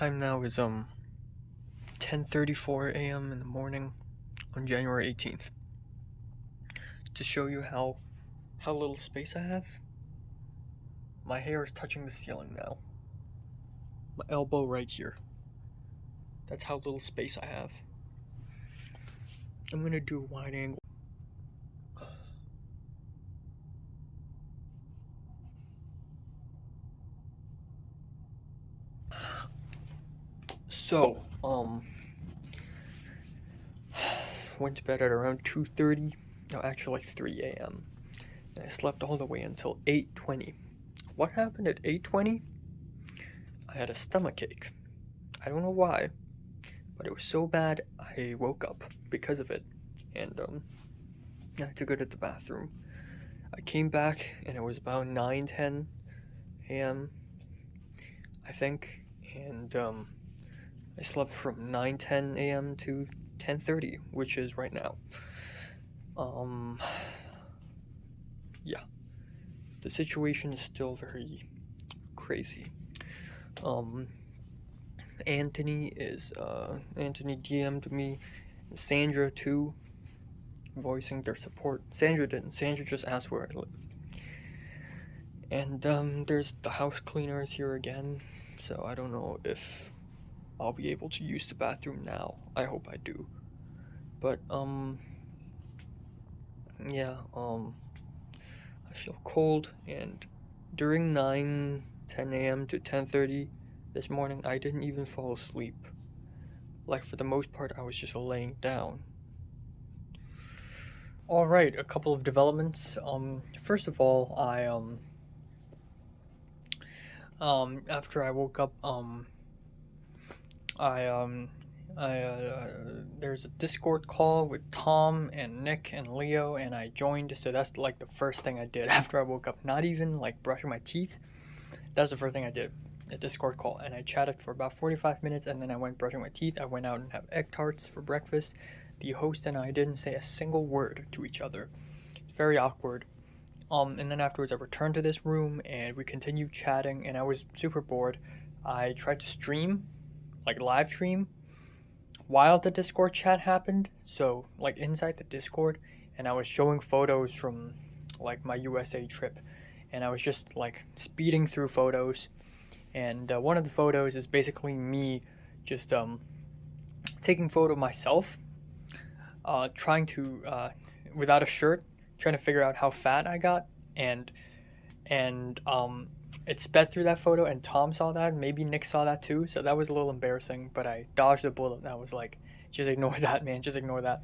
Time now is 10:34 a.m. in the morning on January 18th. To show you how little space I have, my hair is touching the ceiling now. My elbow right here. That's how little space I have. I'm gonna do a wide angle. So, went to bed at around 2:30, no, actually 3 a.m. And I slept all the way until 8:20. What happened at 8:20? I had a stomachache. I don't know why, but it was so bad I woke up because of it, and I had to go to the bathroom. I came back and it was about 9:10 a.m. I think, and I slept from 9:10 a.m. to 10:30, which is right now. Yeah, the situation is still very crazy. Anthony DM'd me, Sandra too, voicing their support. Sandra didn't. Sandra just asked where I live. And there's the house cleaners here again, so I don't know if I'll be able to use the bathroom now. I hope I do. But yeah, I feel cold, and during 9:10 a.m. to 10:30 this morning, I didn't even fall asleep. Like, for the most part, I was just laying down. Alright, a couple of developments. First of all, after I woke up, there's a Discord call with Tom and Nick and Leo, and I joined, so that's like the first thing I did after I woke up. Not even like brushing my teeth. That's the first thing I did, a Discord call, and I chatted for about 45 minutes, and then I went brushing my teeth. I went out and had egg tarts for breakfast. The host and I didn't say a single word to each other. It's very awkward. And then afterwards I returned to this room and we continued chatting, and I was super bored. I tried to stream, like live stream, while the Discord chat happened. So like inside the Discord, and I was showing photos from like my USA trip, and I was just like speeding through photos. And one of the photos is basically me just taking photo of myself, trying to without a shirt, trying to figure out how fat I got, and it sped through that photo, and Tom saw that, maybe Nick saw that too, so that was a little embarrassing, but I dodged the bullet, and I was like, just ignore that, man, just ignore that.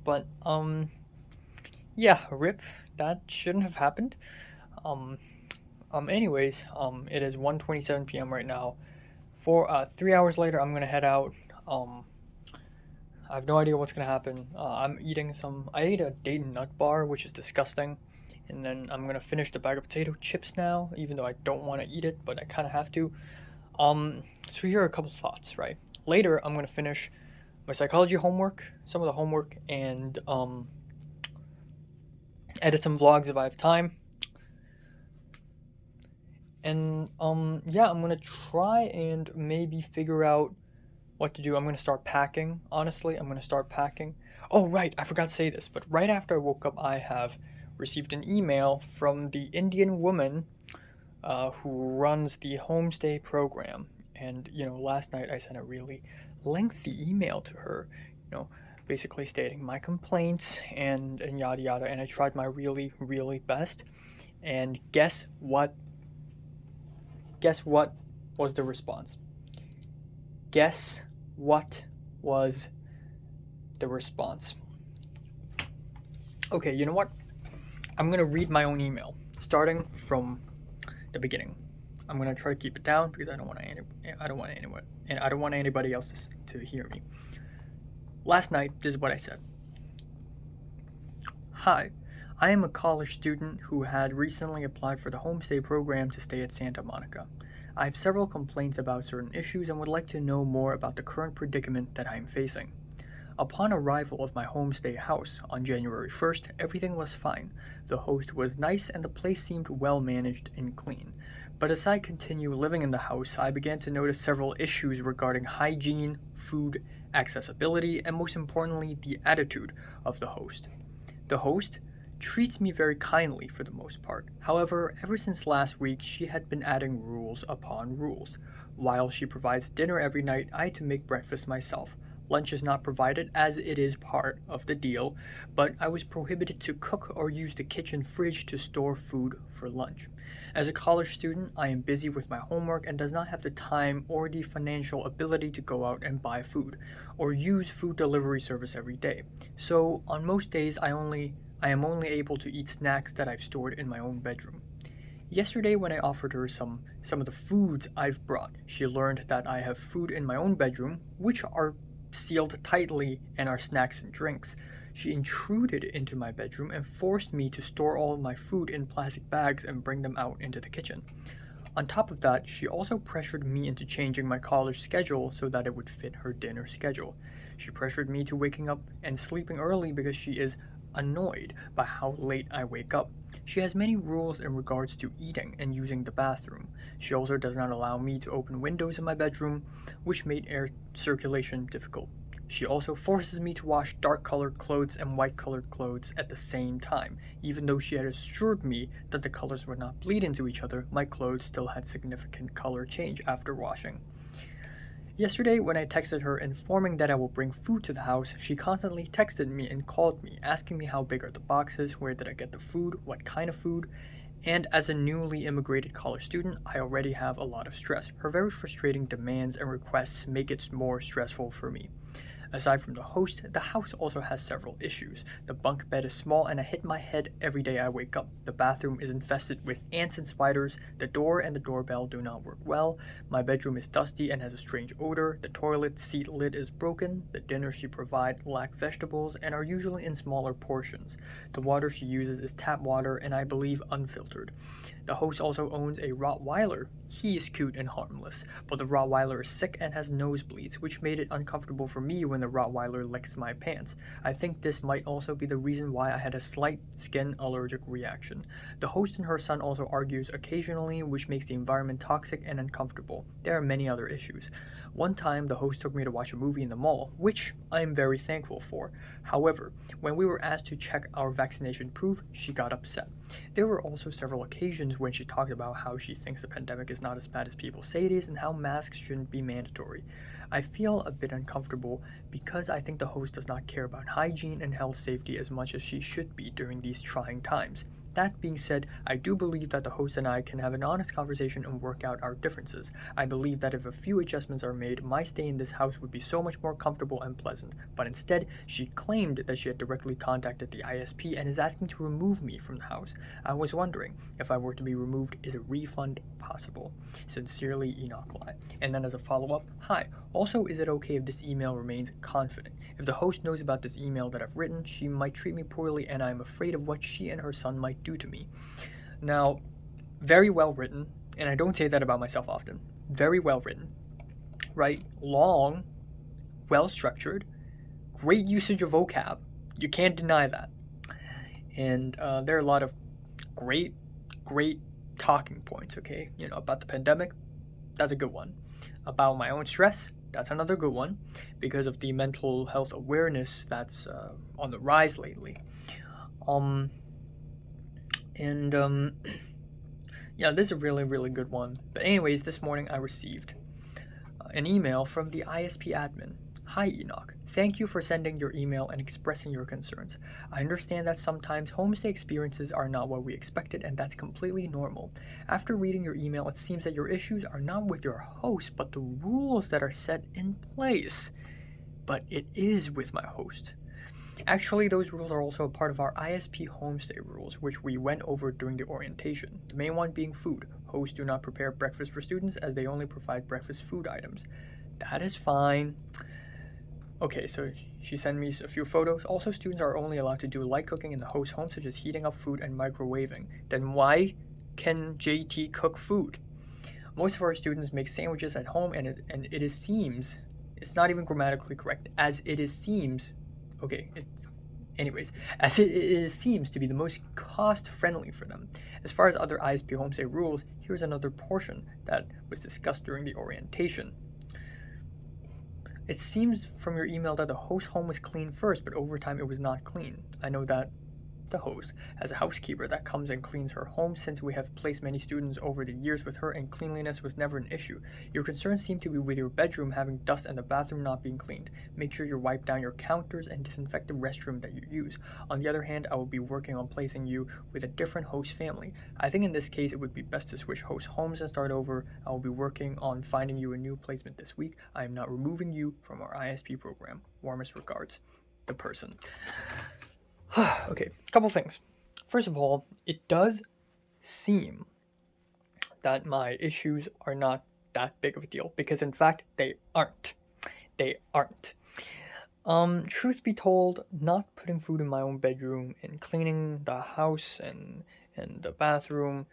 But yeah, rip, that shouldn't have happened. Anyways, it is 1:27 p.m. right now. 3 hours later, I'm gonna head out. I have no idea what's gonna happen. I ate a Dayton nut bar, which is disgusting. And then I'm gonna finish the bag of potato chips now, even though I don't want to eat it, but I kind of have to. So here are a couple thoughts, right? Later, I'm gonna finish my psychology homework, some of the homework, and edit some vlogs if I have time. And yeah, I'm gonna try and maybe figure out what to do. I'm gonna start packing. Honestly, I'm gonna start packing. Oh right, I forgot to say this, but right after I woke up, I have received an email from the Indian woman who runs the homestay program. And last night I sent a really lengthy email to her, basically stating my complaints and yada yada. And I tried my really, really best. And guess what? Guess what was the response? Guess what was the response? Okay, you know what? I'm gonna read my own email, starting from the beginning. I'm gonna try to keep it down because I don't want anybody else to hear me. Last night, this is what I said. Hi, I am a college student who had recently applied for the homestay program to stay at Santa Monica. I have several complaints about certain issues and would like to know more about the current predicament that I am facing. Upon arrival of my homestay house on January 1st, everything was fine. The host was nice and the place seemed well managed and clean. But as I continue living in the house, I began to notice several issues regarding hygiene, food, accessibility, and most importantly, the attitude of the host. The host treats me very kindly for the most part. However, ever since last week, she had been adding rules upon rules. While she provides dinner every night, I had to make breakfast myself. Lunch is not provided as it is part of the deal, but I was prohibited to cook or use the kitchen fridge to store food for lunch. As a college student, I am busy with my homework and does not have the time or the financial ability to go out and buy food or use food delivery service every day. So, on most days I am only able to eat snacks that I've stored in my own bedroom. Yesterday, when I offered her some of the foods I've brought, she learned that I have food in my own bedroom, which are sealed tightly and are snacks and drinks. She intruded into my bedroom and forced me to store all of my food in plastic bags and bring them out into the kitchen. On top of that, she also pressured me into changing my college schedule so that it would fit her dinner schedule. She pressured me to waking up and sleeping early because she is annoyed by how late I wake up. She has many rules in regards to eating and using the bathroom. She also does not allow me to open windows in my bedroom, which made air circulation difficult. She also forces me to wash dark colored clothes and white colored clothes at the same time. Even though she had assured me that the colors would not bleed into each other, my clothes still had significant color change after washing. Yesterday, when I texted her informing that I will bring food to the house, she constantly texted me and called me, asking me how big are the boxes, where did I get the food, what kind of food, and as a newly immigrated college student, I already have a lot of stress. Her very frustrating demands and requests make it more stressful for me. Aside from the host, the house also has several issues. The bunk bed is small and I hit my head every day I wake up. The bathroom is infested with ants and spiders. The door and the doorbell do not work well. My bedroom is dusty and has a strange odor. The toilet seat lid is broken. The dinners she provides lack vegetables and are usually in smaller portions. The water she uses is tap water and I believe unfiltered. The host also owns a Rottweiler. He is cute and harmless, but the Rottweiler is sick and has nosebleeds, which made it uncomfortable for me when the Rottweiler licks my pants. I think this might also be the reason why I had a slight skin allergic reaction. The host and her son also argues occasionally, which makes the environment toxic and uncomfortable. There are many other issues. One time, the host took me to watch a movie in the mall, which I am very thankful for. However, when we were asked to check our vaccination proof, she got upset. There were also several occasions when she talked about how she thinks the pandemic is not as bad as people say it is and how masks shouldn't be mandatory. I feel a bit uncomfortable because I think the host does not care about hygiene and health safety as much as she should be during these trying times. That being said, I do believe that the host and I can have an honest conversation and work out our differences. I believe that if a few adjustments are made, my stay in this house would be so much more comfortable and pleasant. But instead, she claimed that she had directly contacted the ISP and is asking to remove me from the house. I was wondering, if I were to be removed, is a refund possible? Sincerely, Enoch Lai. And then as a follow-up, hi. Also, is it okay if this email remains confident? If the host knows about this email that I've written, she might treat me poorly and I am afraid of what she and her son might do to me. Now, very well written, and I don't say that about myself often. Very well written, right? Long, well structured, great usage of vocab. You can't deny that. And there are a lot of great talking points, okay? About the pandemic, that's a good one. About my own stress, that's another good one because of the mental health awareness that's on the rise lately. Yeah, this is a really good one. But anyways, this morning I received an email from the ISP admin. Hi Enoch, thank you for sending your email and expressing your concerns. I understand that sometimes homestay experiences are not what we expected and that's completely normal. After reading your email, it seems that your issues are not with your host, but the rules that are set in place. But it is with my host. Actually, those rules are also a part of our ISP homestay rules, which we went over during the orientation. The main one being food. Hosts do not prepare breakfast for students as they only provide breakfast food items. That is fine. Okay, so she sent me a few photos. Also, students are only allowed to do light cooking in the host home, such as heating up food and microwaving. Then why can JT cook food? Most of our students make sandwiches at home, and it seems, it's not even grammatically correct, as it is seems, okay, it's Anyways, as it seems to be the most cost-friendly for them. As far as other ISP homestay rules, here's another portion that was discussed during the orientation. It seems from your email that the host home was clean first, but over time it was not clean. I know that the host has a housekeeper that comes and cleans her home since we have placed many students over the years with her and cleanliness was never an issue. Your concerns seem to be with your bedroom having dust and the bathroom not being cleaned. Make sure you wipe down your counters and disinfect the restroom that you use. On the other hand, I will be working on placing you with a different host family. I think in this case it would be best to switch host homes and start over. I will be working on finding you a new placement this week. I am not removing you from our ISP program. Warmest regards, the person. Okay, couple things. First of all, it does seem that my issues are not that big of a deal because in fact they aren't. They aren't. Truth be told, not putting food in my own bedroom and cleaning the house and the bathroom,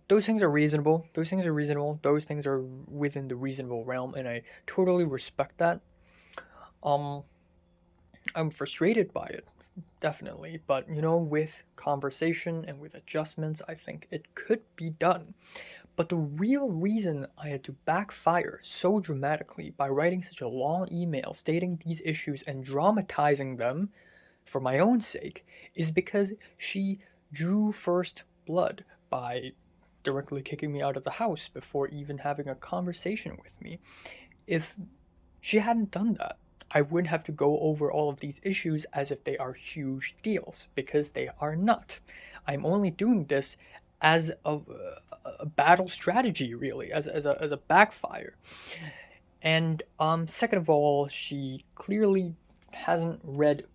those things are reasonable. Those things are within the reasonable realm, and I totally respect that. I'm frustrated by it, definitely, but with conversation and with adjustments, I think it could be done. But the real reason I had to backfire so dramatically by writing such a long email stating these issues and dramatizing them for my own sake is because she drew first blood by directly kicking me out of the house before even having a conversation with me. If she hadn't done that, I wouldn't have to go over all of these issues as if they are huge deals, because they are not. I'm only doing this as a battle strategy, really, as a backfire. And second of all, she clearly hasn't read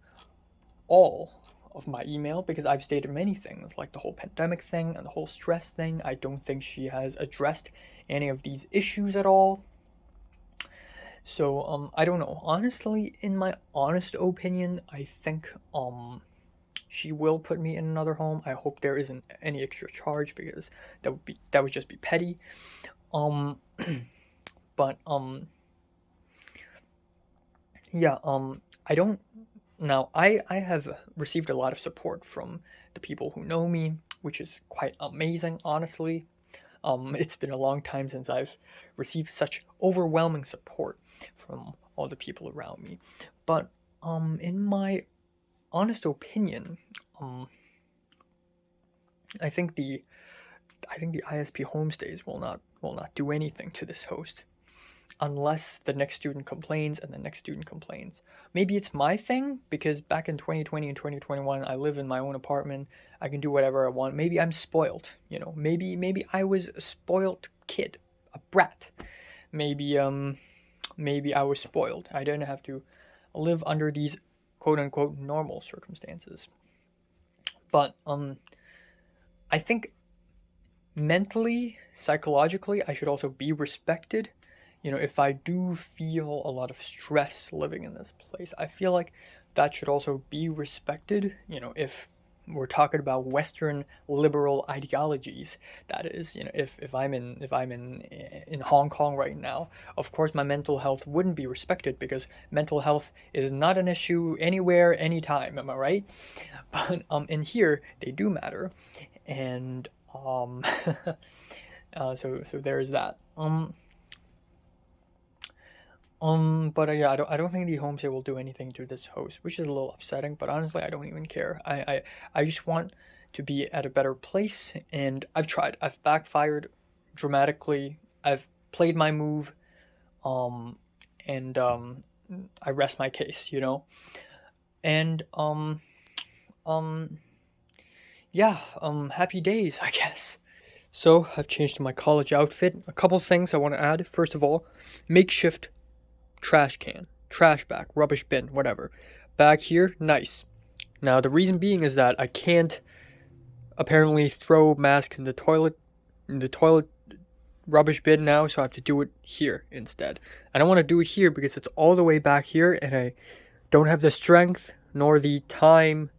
all of my email, because I've stated many things, like the whole pandemic thing and the whole stress thing. I don't think she has addressed any of these issues at all. So, I don't know. Honestly, in my honest opinion, I think, she will put me in another home. I hope there isn't any extra charge, because that would just be petty. But, yeah, I don't, now, I have received a lot of support from the people who know me, which is quite amazing, honestly. It's been a long time since I've received such overwhelming support from all the people around me. But in my honest opinion, I think the ISP homestays will not do anything to this host unless the next student complains and the next student complains. Maybe it's my thing, because back in 2020 and 2021 I live in my own apartment. I can do whatever I want. Maybe I'm spoiled, maybe I was a spoiled kid, a brat. Maybe I was spoiled. I didn't have to live under these quote unquote normal circumstances. But I think mentally, psychologically, I should also be respected. If I do feel a lot of stress living in this place, I feel like that should also be respected. If we're talking about Western liberal ideologies, that is, if I'm in Hong Kong right now, of course my mental health wouldn't be respected, because mental health is not an issue anywhere, anytime. Am I right? But in here they do matter, and so there's that. But yeah, I don't think the homestay will do anything to this host, which is a little upsetting, but honestly, I don't even care. I just want to be at a better place, and I've tried. I've backfired dramatically. I've played my move, and I rest my case, And, yeah, happy days, I guess. So, I've changed to my college outfit. A couple things I want to add. First of all, makeshift trash can, trash bag, rubbish bin, whatever. Back here, nice. Now, the reason being is that I can't apparently throw masks in the toilet rubbish bin now, so I have to do it here instead. I don't want to do it here because it's all the way back here, and I don't have the strength nor the time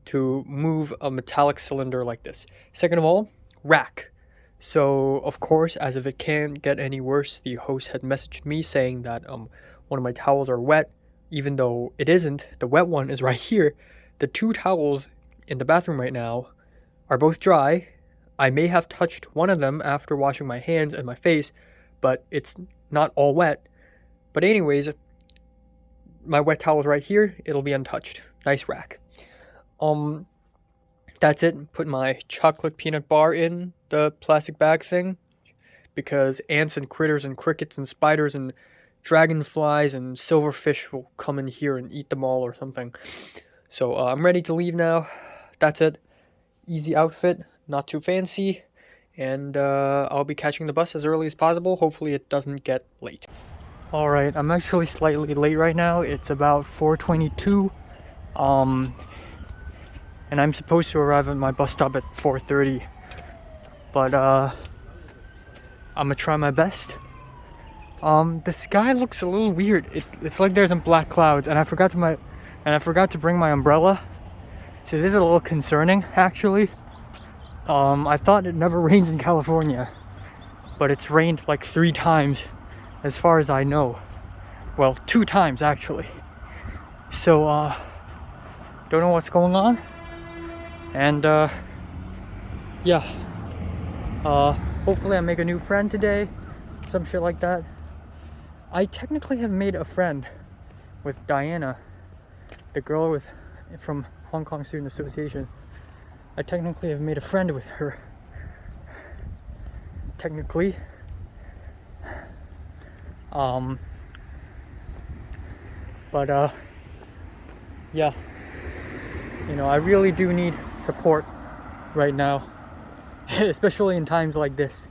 to move a metallic cylinder like this. Second of all, rack. So, of course, as if it can't get any worse, the host had messaged me saying that one of my towels are wet, even though it isn't. The wet one is right here. the 2 towels in the bathroom right now are both dry. I may have touched one of them after washing my hands and my face, but it's not all wet. But anyways, my wet towel's right here. It'll be untouched. Nice rack. That's it. Put my chocolate peanut bar in the plastic bag thing because ants and critters and crickets and spiders and dragonflies and silverfish will come in here and eat them all or something. So I'm ready to leave now. That's it. Easy outfit, not too fancy, and I'll be catching the bus as early as possible. Hopefully it doesn't get late. Alright, I'm actually slightly late right now. It's about 4:22. And I'm supposed to arrive at my bus stop at 4:30. But I'm gonna try my best. The sky looks a little weird. It's like there's some black clouds, and I forgot to bring my umbrella. So this is a little concerning, actually. I thought it never rains in California, but it's rained like 3 times, as far as I know. Well, 2 times actually. So don't know what's going on, and yeah. Hopefully I make a new friend today, some shit like that. I technically have made a friend with Diana, the girl from Hong Kong Student Association. I technically have made a friend with her. Technically. But yeah. You know, I really do need support right now. Especially in times like this.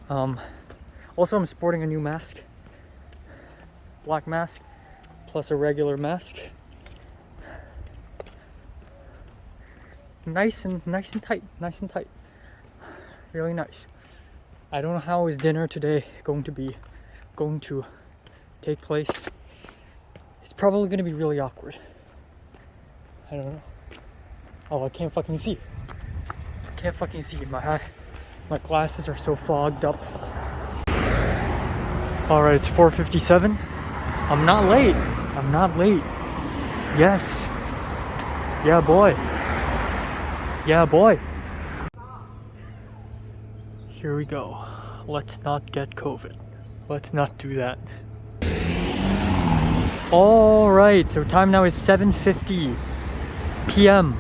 Also, I'm sporting a new mask. Black mask plus a regular mask. Nice and tight, nice and tight. Really nice. I don't know how is dinner today going to take place. It's probably going to be really awkward. I don't know. Oh, I can't fucking see. Can't fucking see. My glasses are so fogged up. Alright, it's 4:57. I'm not late. I'm not late. Yes. Yeah, boy. Yeah, boy. Here we go. Let's not get COVID. Let's not do that. Alright, so time now is 7:50 p.m.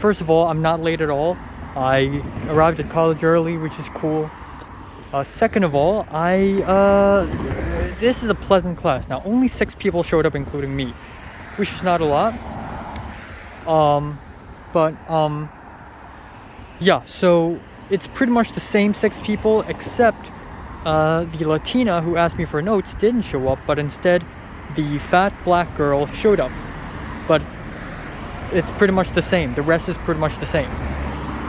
First of all, I'm not late at all. I arrived at college early, which is cool. Second of all, this is a pleasant class. Now, only 6 people showed up, including me, which is not a lot. Yeah, so it's pretty much the same 6 people, except the Latina who asked me for notes didn't show up, but instead the fat black girl showed up. But it's pretty much the same. The rest is pretty much the same.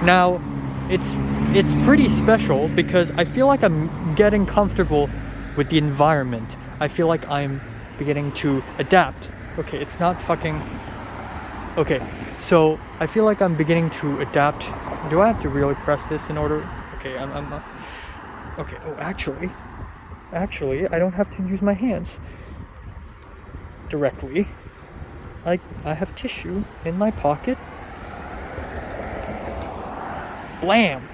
Now, it's pretty special because I feel like I'm getting comfortable with the environment. I feel like I'm beginning to adapt. Okay, it's not fucking... Okay, so I feel like I'm beginning to adapt. Do I have to really press this in order? Okay, I'm not... Okay, oh, actually, I don't have to use my hands directly. I have tissue in my pocket. Blam!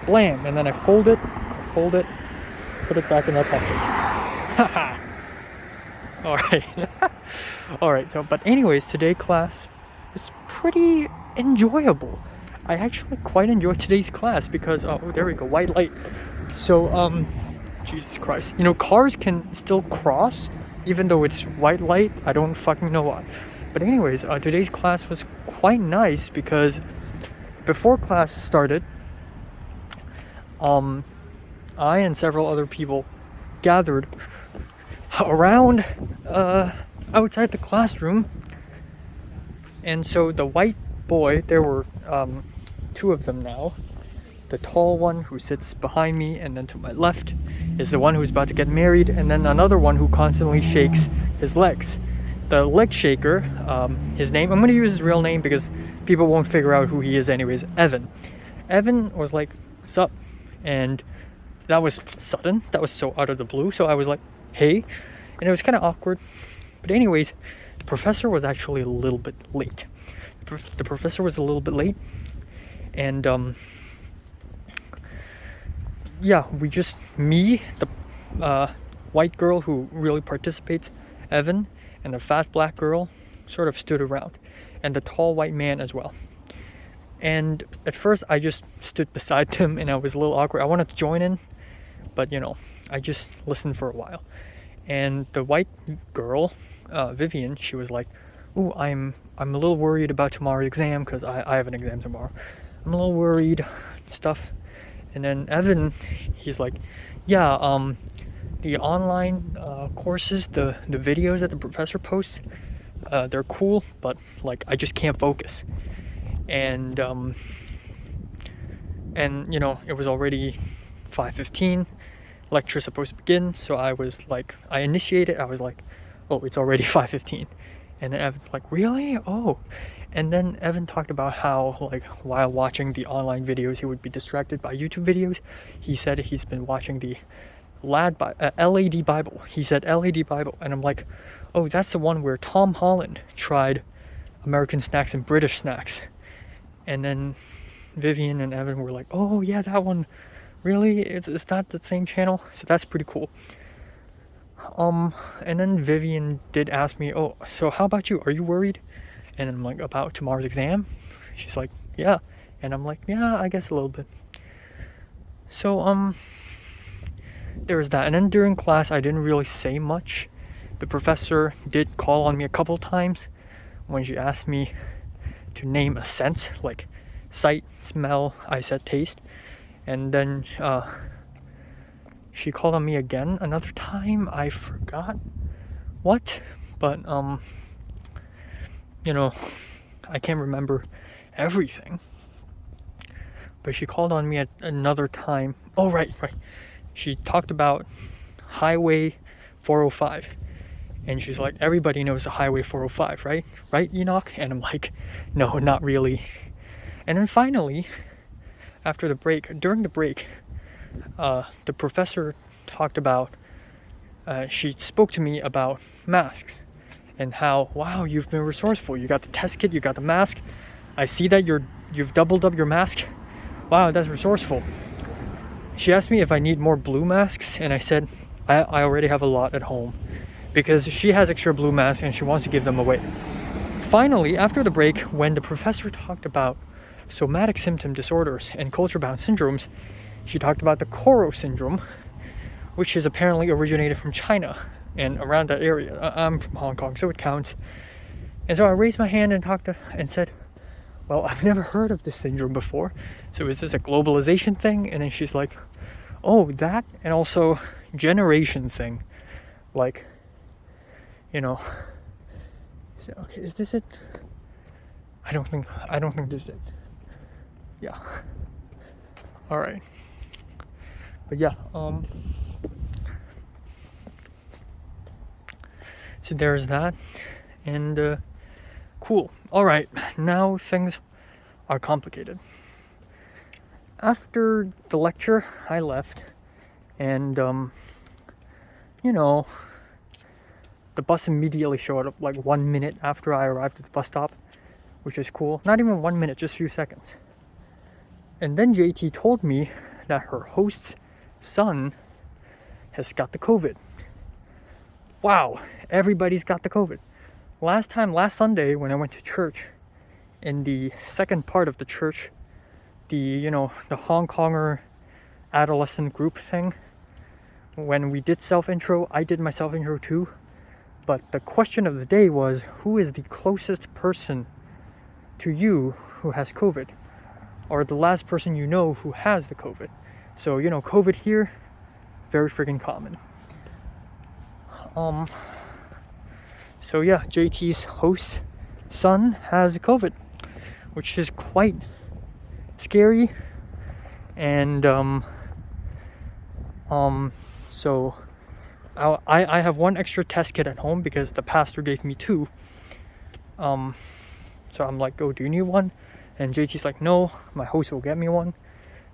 Blam! And then I fold it, put it back in my pocket. Haha! Alright. Alright, so, but anyways, today's class is pretty enjoyable. I actually quite enjoyed today's class because, oh, there we go, white light. So, Jesus Christ. You know, cars can still cross even though it's white light. I don't fucking know why. But anyways, today's class was quite nice because before class started, I and several other people gathered around outside the classroom. And so the white boy, there were 2 of them now. The tall one who sits behind me, and then to my left is the one who's about to get married, and then another one who constantly shakes his legs. The leg shaker, his name, I'm gonna use his real name because people won't figure out who he is anyways, Evan. Evan was like, sup? And that was sudden, that was so out of the blue, so I was like, hey, and it was kind of awkward. But anyways, The professor was actually a little bit late. The professor was a little bit late, and yeah, me, the white girl who really participates, Evan, and the fat black girl sort of stood around, and the tall white man as well. And at first I just stood beside him, and I was a little awkward. I wanted to join in, but I just listened for a while. And the white girl, Vivian, she was like, "Ooh, I'm a little worried about tomorrow's exam because I have an exam tomorrow. I'm a little worried, stuff." And then Evan, he's like, "Yeah, the online courses, the videos that the professor posts, they're cool, but like I just can't focus." And it was already 5:15. Lecture's supposed to begin, so I initiated. I was like, "Oh, it's already 5:15," and then Evan's like, "Really? Oh." And then Evan talked about how, like, while watching the online videos, he would be distracted by YouTube videos. He said he's been watching the LAD Bible. He said LAD Bible, and I'm like, "Oh, that's the one where Tom Holland tried American snacks and British snacks." And then Vivian and Evan were like, "Oh yeah, that one. Really? It's not the same channel?" So that's pretty cool. And then Vivian did ask me, "Oh, so how about you? Are you worried?" And I'm like, "About tomorrow's exam?" She's like, "Yeah." And I'm like, "Yeah, I guess a little bit." So there was that. And then during class I didn't really say much. The professor did call on me a couple times when she asked me to name a sense, like sight, smell. I said taste. And then she called on me again another time. I forgot what, but I can't remember everything. But she called on me at another time. Oh, right. She talked about Highway 405. And she's like, "Everybody knows the Highway 405, right? Right, Enoch?" And I'm like, "No, not really." And then finally, during the break, the professor talked about, she spoke to me about masks and how, "Wow, you've been resourceful. You got the test kit, you got the mask. I see that you've doubled up your mask. Wow, that's resourceful." She asked me if I need more blue masks, and I said I already have a lot at home, because she has extra blue masks and she wants to give them away. Finally, after the break, when the professor talked about somatic symptom disorders and culture-bound syndromes, she talked about the Koro syndrome, which is apparently originated from China and around that area. I'm from Hong Kong, so it counts. And so I raised my hand and said, "Well, I've never heard of this syndrome before. So is this a globalization thing?" And then she's like, "Oh, that, and also generation thing. Like, So, okay, is this it? I don't think this is it. Yeah. All right. But yeah, so there's that, and cool. All right, now things are complicated. After the lecture, I left, and the bus immediately showed up, like 1 minute after I arrived at the bus stop, which is cool. Not even 1 minute, just a few seconds. And then JT told me that her host's son has got the COVID. Wow, everybody's got the COVID. Last Sunday, when I went to church, in the second part of the church, the Hong Konger adolescent group thing, when we did self-intro, I did my self-intro too. But the question of the day was, who is the closest person to you who has COVID? Or the last person you know who has the COVID? So, COVID here, very freaking common. So yeah, JT's host's son has COVID, which is quite scary. And so I have one extra test kit at home because the pastor gave me two. So I'm like, "Oh, do you need one?" And JT's like, "No, my host will get me one."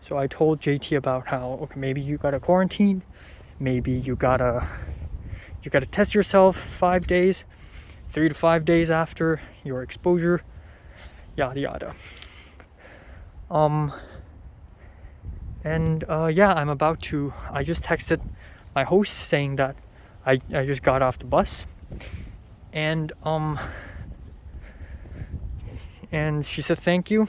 So I told JT about how, okay, maybe you gotta quarantine, maybe you gotta test yourself 5 days, 3 to 5 days after your exposure, yada yada. Yeah, I just texted my host saying that I just got off the bus, and she said thank you.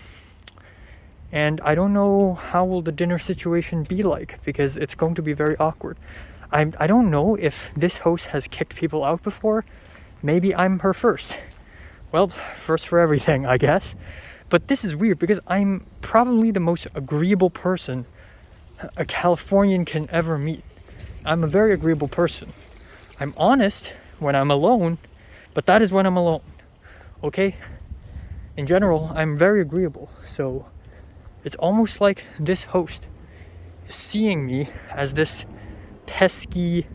And I don't know how will the dinner situation be like, because it's going to be very awkward. I don't know if this host has kicked people out before. Maybe I'm her first. Well, first for everything, I guess. But this is weird because I'm probably the most agreeable person a Californian can ever meet. I'm a very agreeable person. I'm honest when I'm alone, but that is when I'm alone. Okay? In general, I'm very agreeable. So it's almost like this host is seeing me as this pesky,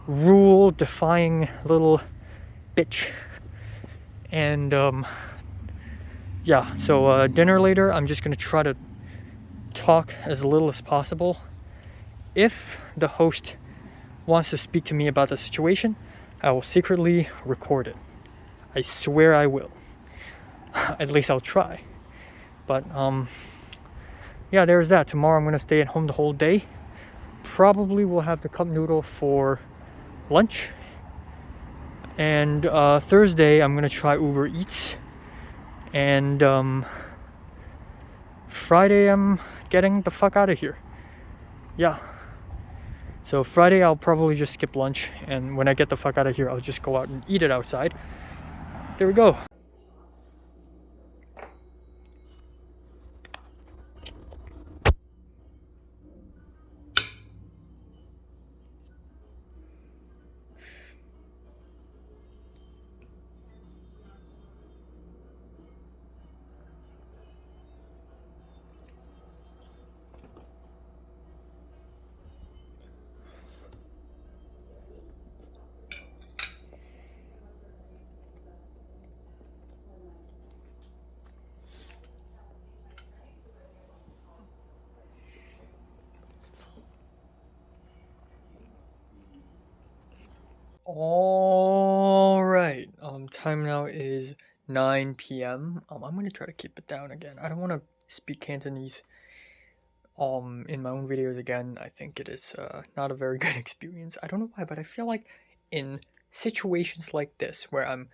rule-defying little bitch. And yeah, so dinner later, I'm just gonna try to talk as little as possible. If the host wants to speak to me about the situation, I will secretly record it. I swear I will. At least I'll try. But yeah, there's that. Tomorrow I'm gonna stay at home the whole day. Probably will have the cup noodle for lunch. And Thursday I'm gonna try Uber Eats. And Friday I'm getting the fuck out of here. Yeah. So Friday I'll probably just skip lunch, and when I get the fuck out of here, I'll just go out and eat it outside. There we go. All right. Time now is 9 p.m. I'm gonna try to keep it down again. I don't want to speak Cantonese in my own videos again. I think it is not a very good experience. I don't know why, but I feel like in situations like this where I'm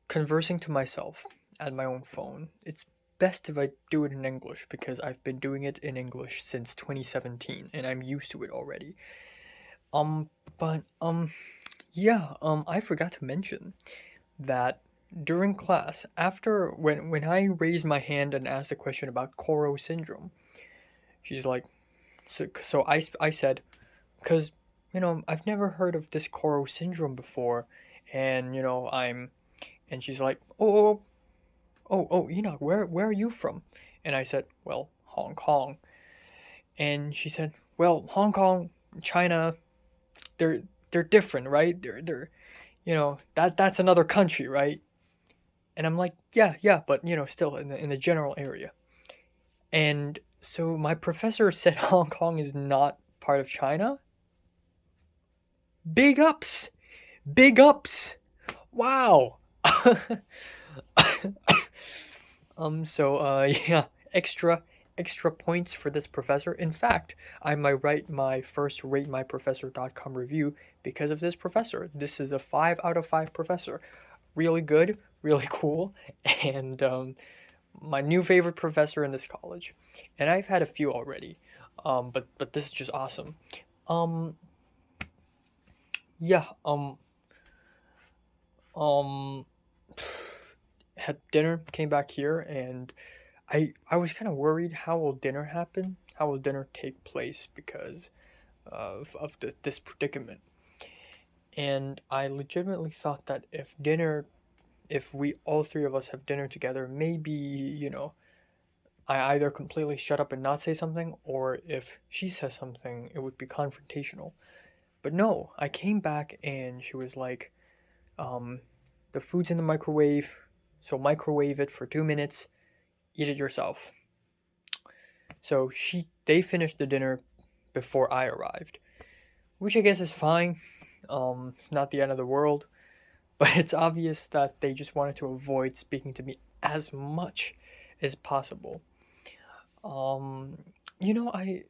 conversing to myself at my own phone, it's best if I do it in English, because I've been doing it in English since 2017 and I'm used to it already. But yeah, I forgot to mention that during class, after when I raised my hand and asked a question about Koro syndrome, she's like, I said, because I've never heard of this Koro syndrome before, and and she's like, oh, Enoch, where are you from? And I said, well, Hong Kong. And she said, well, Hong Kong, China, they're different, right? They're that's another country, right? And I'm like, yeah, but still in the general area. And so my professor said Hong Kong is not part of China. Big ups, big ups. Wow. Yeah, extra points for this professor. In fact, I might write my first ratemyprofessor.com review because of this professor. This is a 5 out of 5 professor. Really good, really cool, and my new favorite professor in this college. And I've had a few already, but this is just awesome. Um, yeah, um, had dinner, came back here, and I was kind of worried, how will dinner happen? How will dinner take place because of this predicament? And I legitimately thought that if we all three of us have dinner together, maybe, I either completely shut up and not say something, or if she says something, it would be confrontational. But no, I came back and she was like, the food's in the microwave, so microwave it for 2 minutes, eat it yourself. So they finished the dinner before I arrived, which I guess is fine. It's not the end of the world. but it's obvious that they just wanted to avoid speaking to me as much as possible. Um, you know, I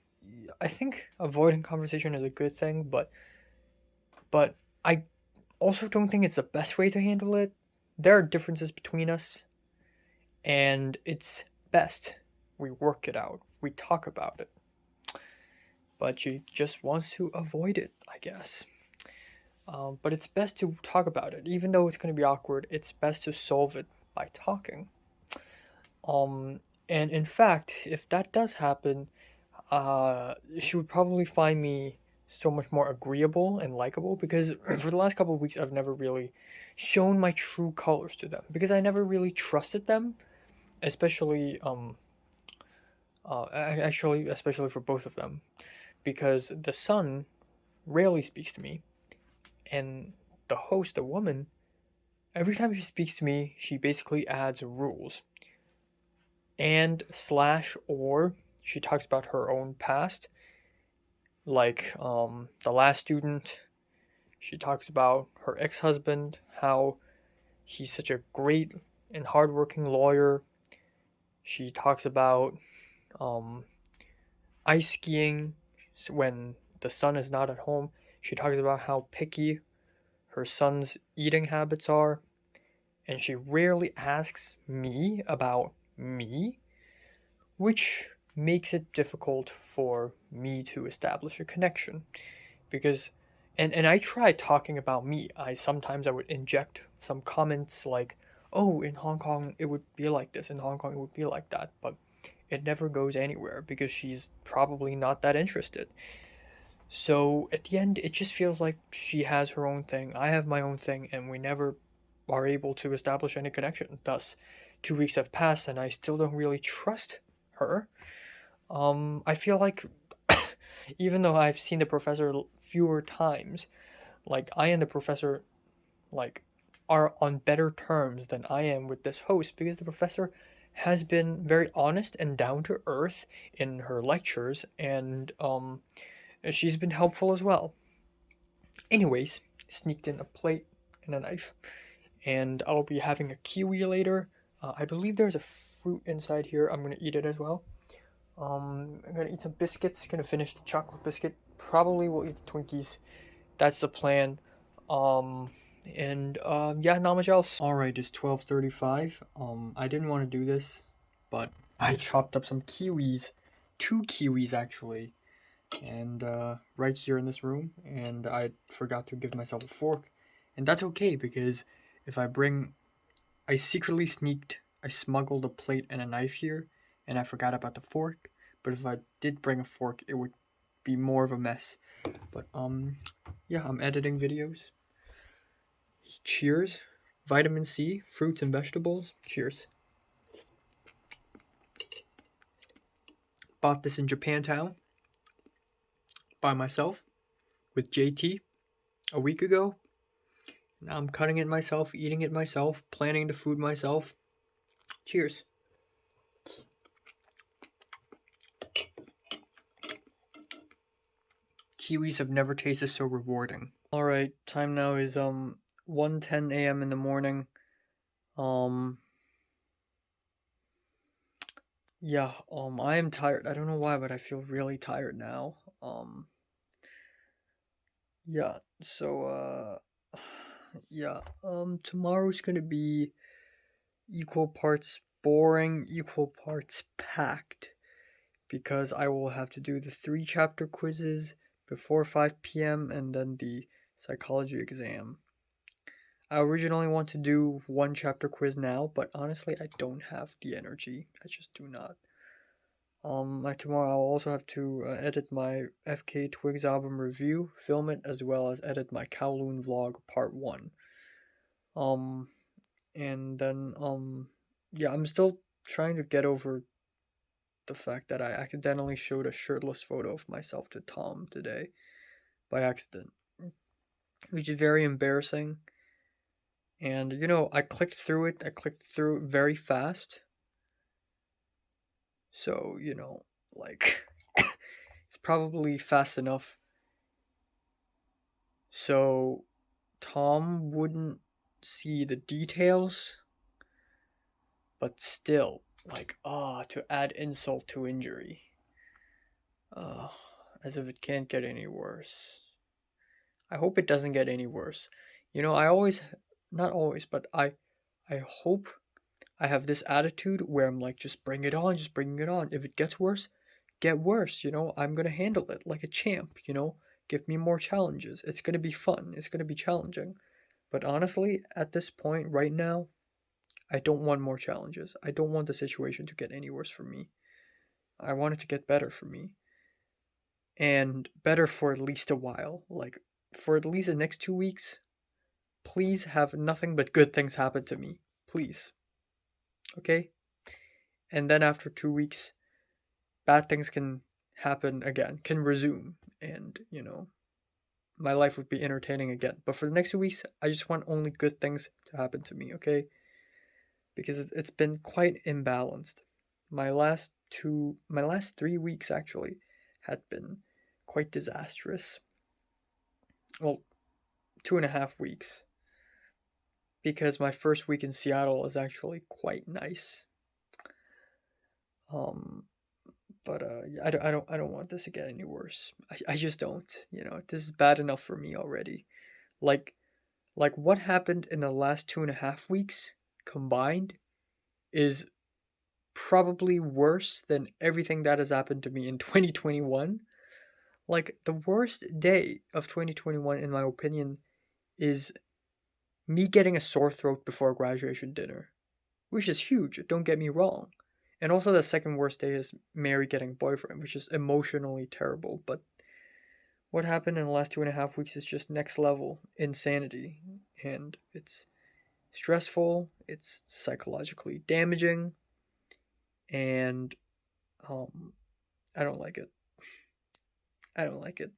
think avoiding conversation is a good thing, but I also don't think it's the best way to handle it. There are differences between us, and it's best we work it out. We talk about it. But she just wants to avoid it, I guess. But it's best to talk about it, even though it's going to be awkward. It's best to solve it by talking. Um, and in fact, if that does happen, she would probably find me so much more agreeable and likable because for the last couple of weeks I've never really shown my true colors to them because I never really trusted them, especially actually especially for both of them because the son rarely speaks to me and the host, the woman, every time she speaks to me, she basically adds rules and slash or she talks about her own past, like the last student. She talks about her ex-husband, how he's such a great and hardworking lawyer. She talks about um, ice skiing when the son is not at home. She talks about how picky her son's eating habits are, and she rarely asks me about me, which makes it difficult for me to establish a connection because and I tried talking about me. I would inject some comments like, "Oh, in Hong Kong it would be like this. In Hong Kong it would be like that." But it never goes anywhere because she's probably not that interested. So at the end, it just feels like she has her own thing, I have my own thing, and we never are able to establish any connection. Thus, 2 weeks have passed, and I still don't really trust her. I feel like even though I've seen the professor fewer times, like I and the professor like are on better terms than I am with this host because the professor has been very honest and down to earth in her lectures and she's been helpful as well. Anyways, sneaked in a plate and a knife and I'll be having a kiwi later. I believe there's a fruit inside here. I'm gonna eat it as well. I'm gonna eat some biscuits. Gonna finish the chocolate biscuit. Probably will eat the Twinkies. That's the plan. Um, yeah, not much else. All right, it's 12:35. I didn't want to do this, but I chopped up some kiwis, 2 kiwis actually, and right here in this room, and I forgot to give myself a fork, and that's okay because if I secretly I smuggled a plate and a knife here, and I forgot about the fork. But if I did bring a fork, it would be more of a mess. But yeah, I'm editing videos. Cheers. Vitamin C, fruits and vegetables. Cheers. Bought this in Japantown by myself with JT a week ago. Now I'm cutting it myself, eating it myself, planning the food myself. Cheers. Kiwis have never tasted so rewarding. All right, time now is 1:10 a.m. in the morning. Um yeah, I am tired. I don't know why, but I feel really tired now. Yeah, so yeah, tomorrow's going to be equal parts boring, equal parts packed because I will have to do the 3 chapter quizzes before 5 p.m. and then the psychology exam. I originally want to do 1 chapter quiz now, but honestly, I don't have the energy. I just do not. Tomorrow I'll also have to edit my FK Twigs album review, film it, as well as edit my Kowloon vlog part 1. Um, and then, yeah, I'm still trying to get over the fact that I accidentally showed a shirtless photo of myself to Tom today by accident, which is very embarrassing. And, I clicked through it. I clicked through it very fast. So, like, it's probably fast enough so Tom wouldn't see the details, but still, like, to add insult to injury. As if it can't get any worse. I hope it doesn't get any worse. You know, not always, but I hope I have this attitude where I'm like, just bring it on, just bring it on. If it gets worse, get worse, you know, I'm gonna handle it like a champ, you know, give me more challenges. It's gonna be fun, it's gonna be challenging. But honestly, at this point right now, I don't want more challenges. I don't want the situation to get any worse for me. I want it to get better for me. And better for at least a while. Like, for at least the next 2 weeks, please have nothing but good things happen to me. Please. Okay? And then after 2 weeks, bad things can happen again, can resume. And, you know, my life would be entertaining again. But for the next 2 weeks, I just want only good things to happen to me, okay? Because it's been quite imbalanced. My last 3 weeks actually had been quite disastrous. Well, 2.5 weeks. Because my first week in Seattle is actually quite nice. But I don't want this to get any worse. I just don't. You know, this is bad enough for me already. Like what happened in the last 2.5 weeks combined is probably worse than everything that has happened to me in 2021. Like, the worst day of 2021, in my opinion, is me getting a sore throat before graduation dinner, which is huge, don't get me wrong. And also, the second worst day is Mary getting a boyfriend, which is emotionally terrible. But what happened in the last 2.5 weeks is just next level insanity. And it's stressful, it's psychologically damaging, and I don't like it. I don't like it.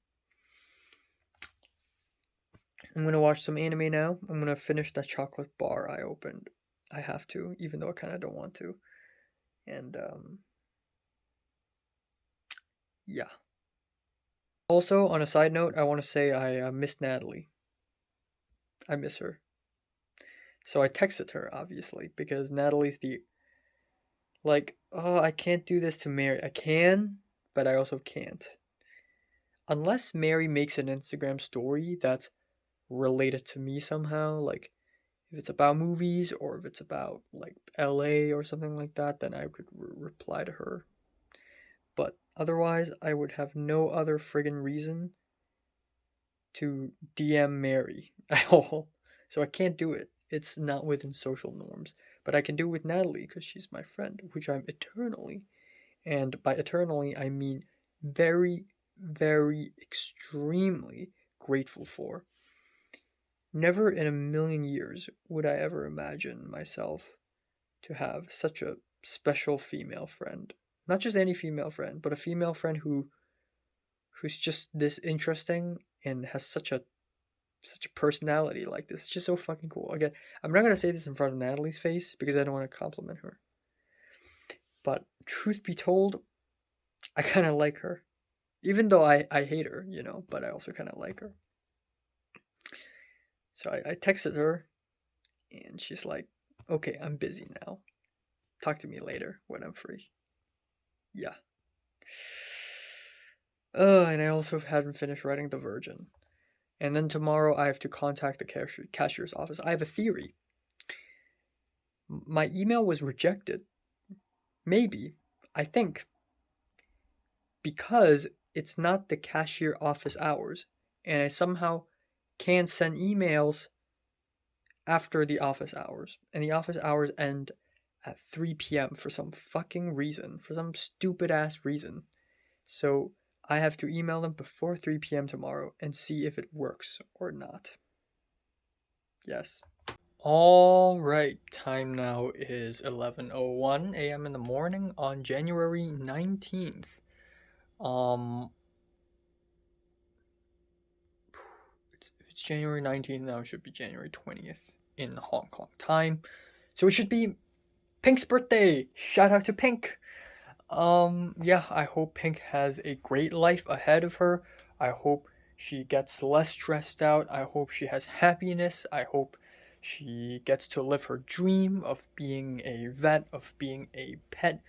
I'm gonna watch some anime now. I'm gonna finish that chocolate bar I opened. I have to, even though I kind of don't want to. And yeah. Also, on a side note, I want to say I miss Natalie. I miss her. So I texted her, obviously, because Natalie's the, like, oh, I can't do this to Mary. I can, but I also can't. Unless Mary makes an Instagram story that's related to me somehow, like if it's about movies or if it's about like LA or something like that, then I could reply to her. But otherwise, I would have no other friggin' reason to DM Mary at all. So I can't do it. It's not within social norms. But I can do it with Natalie because she's my friend, which I'm eternally, and by eternally, I mean very, very extremely grateful for. Never in a million years would I ever imagine myself to have such a special female friend. Not just any female friend, but a female friend who's just this interesting and has such a personality like this. It's just so fucking cool. Again, I'm not gonna say this in front of Natalie's face because I don't want to compliment her. But truth be told, I kind of like her. Even though I hate her, you know, but I also kind of like her. So I texted her, and she's like, okay, I'm busy now. Talk to me later when I'm free. Yeah. And I also haven't finished writing The Virgin. And then tomorrow I have to contact the cashier's office. I have a theory. My email was rejected. Maybe. I think. Because it's not the cashier office hours. And I somehow can't send emails after the office hours. And the office hours end at 3 p.m. for some fucking reason. For some stupid ass reason. So I have to email them before 3 p.m. tomorrow and see if it works or not. Yes. All right, time now is 11:01 a.m. in the morning on January 19th. If it's January 19th now, it should be January 20th in Hong Kong time. So it should be Pink's birthday. Shout out to Pink. Yeah, I hope Pink has a great life ahead of her. I hope she gets less stressed out. I hope she has happiness. I hope She gets to live her dream of being a vet, of being a pet,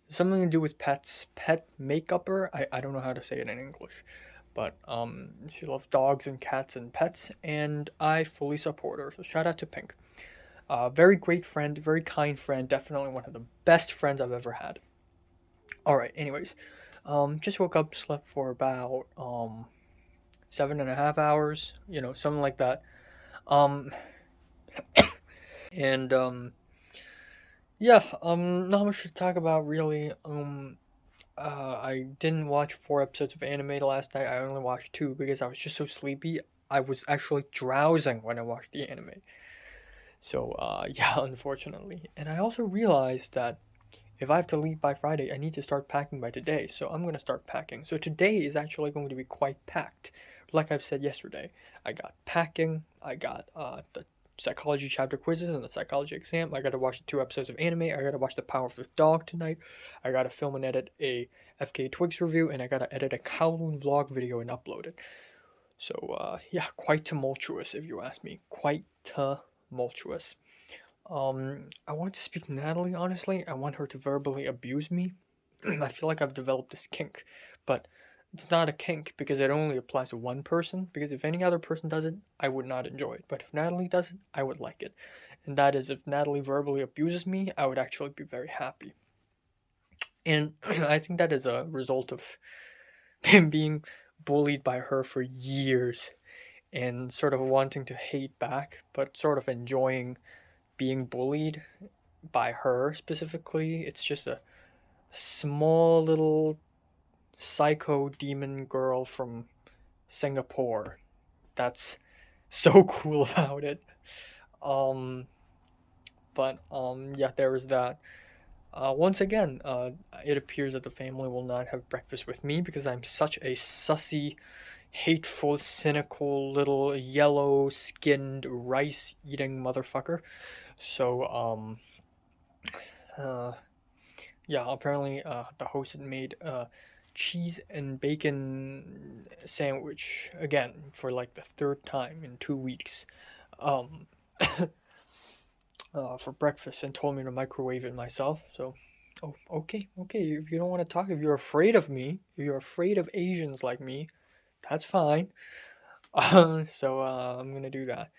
something to do with pets, pet makeupper. I don't know how to say it in English, but she loves dogs and cats and pets, and I fully support her. So shout out to Pink. Very great friend, very kind friend, definitely one of the best friends I've ever had. All right, anyways, just woke up, slept for about 7.5 hours, something like that. Um, and yeah, not much to talk about really. I didn't watch 4 episodes of anime last night. I only watched two because I was just so sleepy. I was actually drowsing when I watched the anime. So, yeah, unfortunately. And I also realized that if I have to leave by Friday, I need to start packing by today. So I'm going to start packing. So today is actually going to be quite packed. Like I've said yesterday, I got packing, I got the psychology chapter quizzes and the psychology exam. I got to watch the 2 episodes of anime. I got to watch The Power of the Dog tonight. I got to film and edit a FK Twigs review, and I got to edit a Kowloon vlog video and upload it. So, yeah, quite tumultuous if you ask me. Quite tumultuous. I want to speak to Natalie, honestly. I want her to verbally abuse me. I feel like I've developed this kink, but it's not a kink because it only applies to one person. Because if any other person does it, I would not enjoy it. But if Natalie does it, I would like it. And that is, if Natalie verbally abuses me, I would actually be very happy. And I think that is a result of him being bullied by her for years and sort of wanting to hate back, but sort of enjoying being bullied by her specifically. It's just a small little psycho demon girl from Singapore. That's so cool about it. Um, but yeah, there was that. Once again, it appears that the family will not have breakfast with me because I'm such a sussy, hateful, cynical little yellow-skinned rice-eating motherfucker. So uh, yeah, apparently the host had made a cheese and bacon sandwich again for like the third time in 2 weeks. Um, for breakfast and told me to microwave it myself. So, oh, okay, okay. If you don't want to talk, if you're afraid of me, if you're afraid of Asians like me, that's fine. So I'm gonna do that.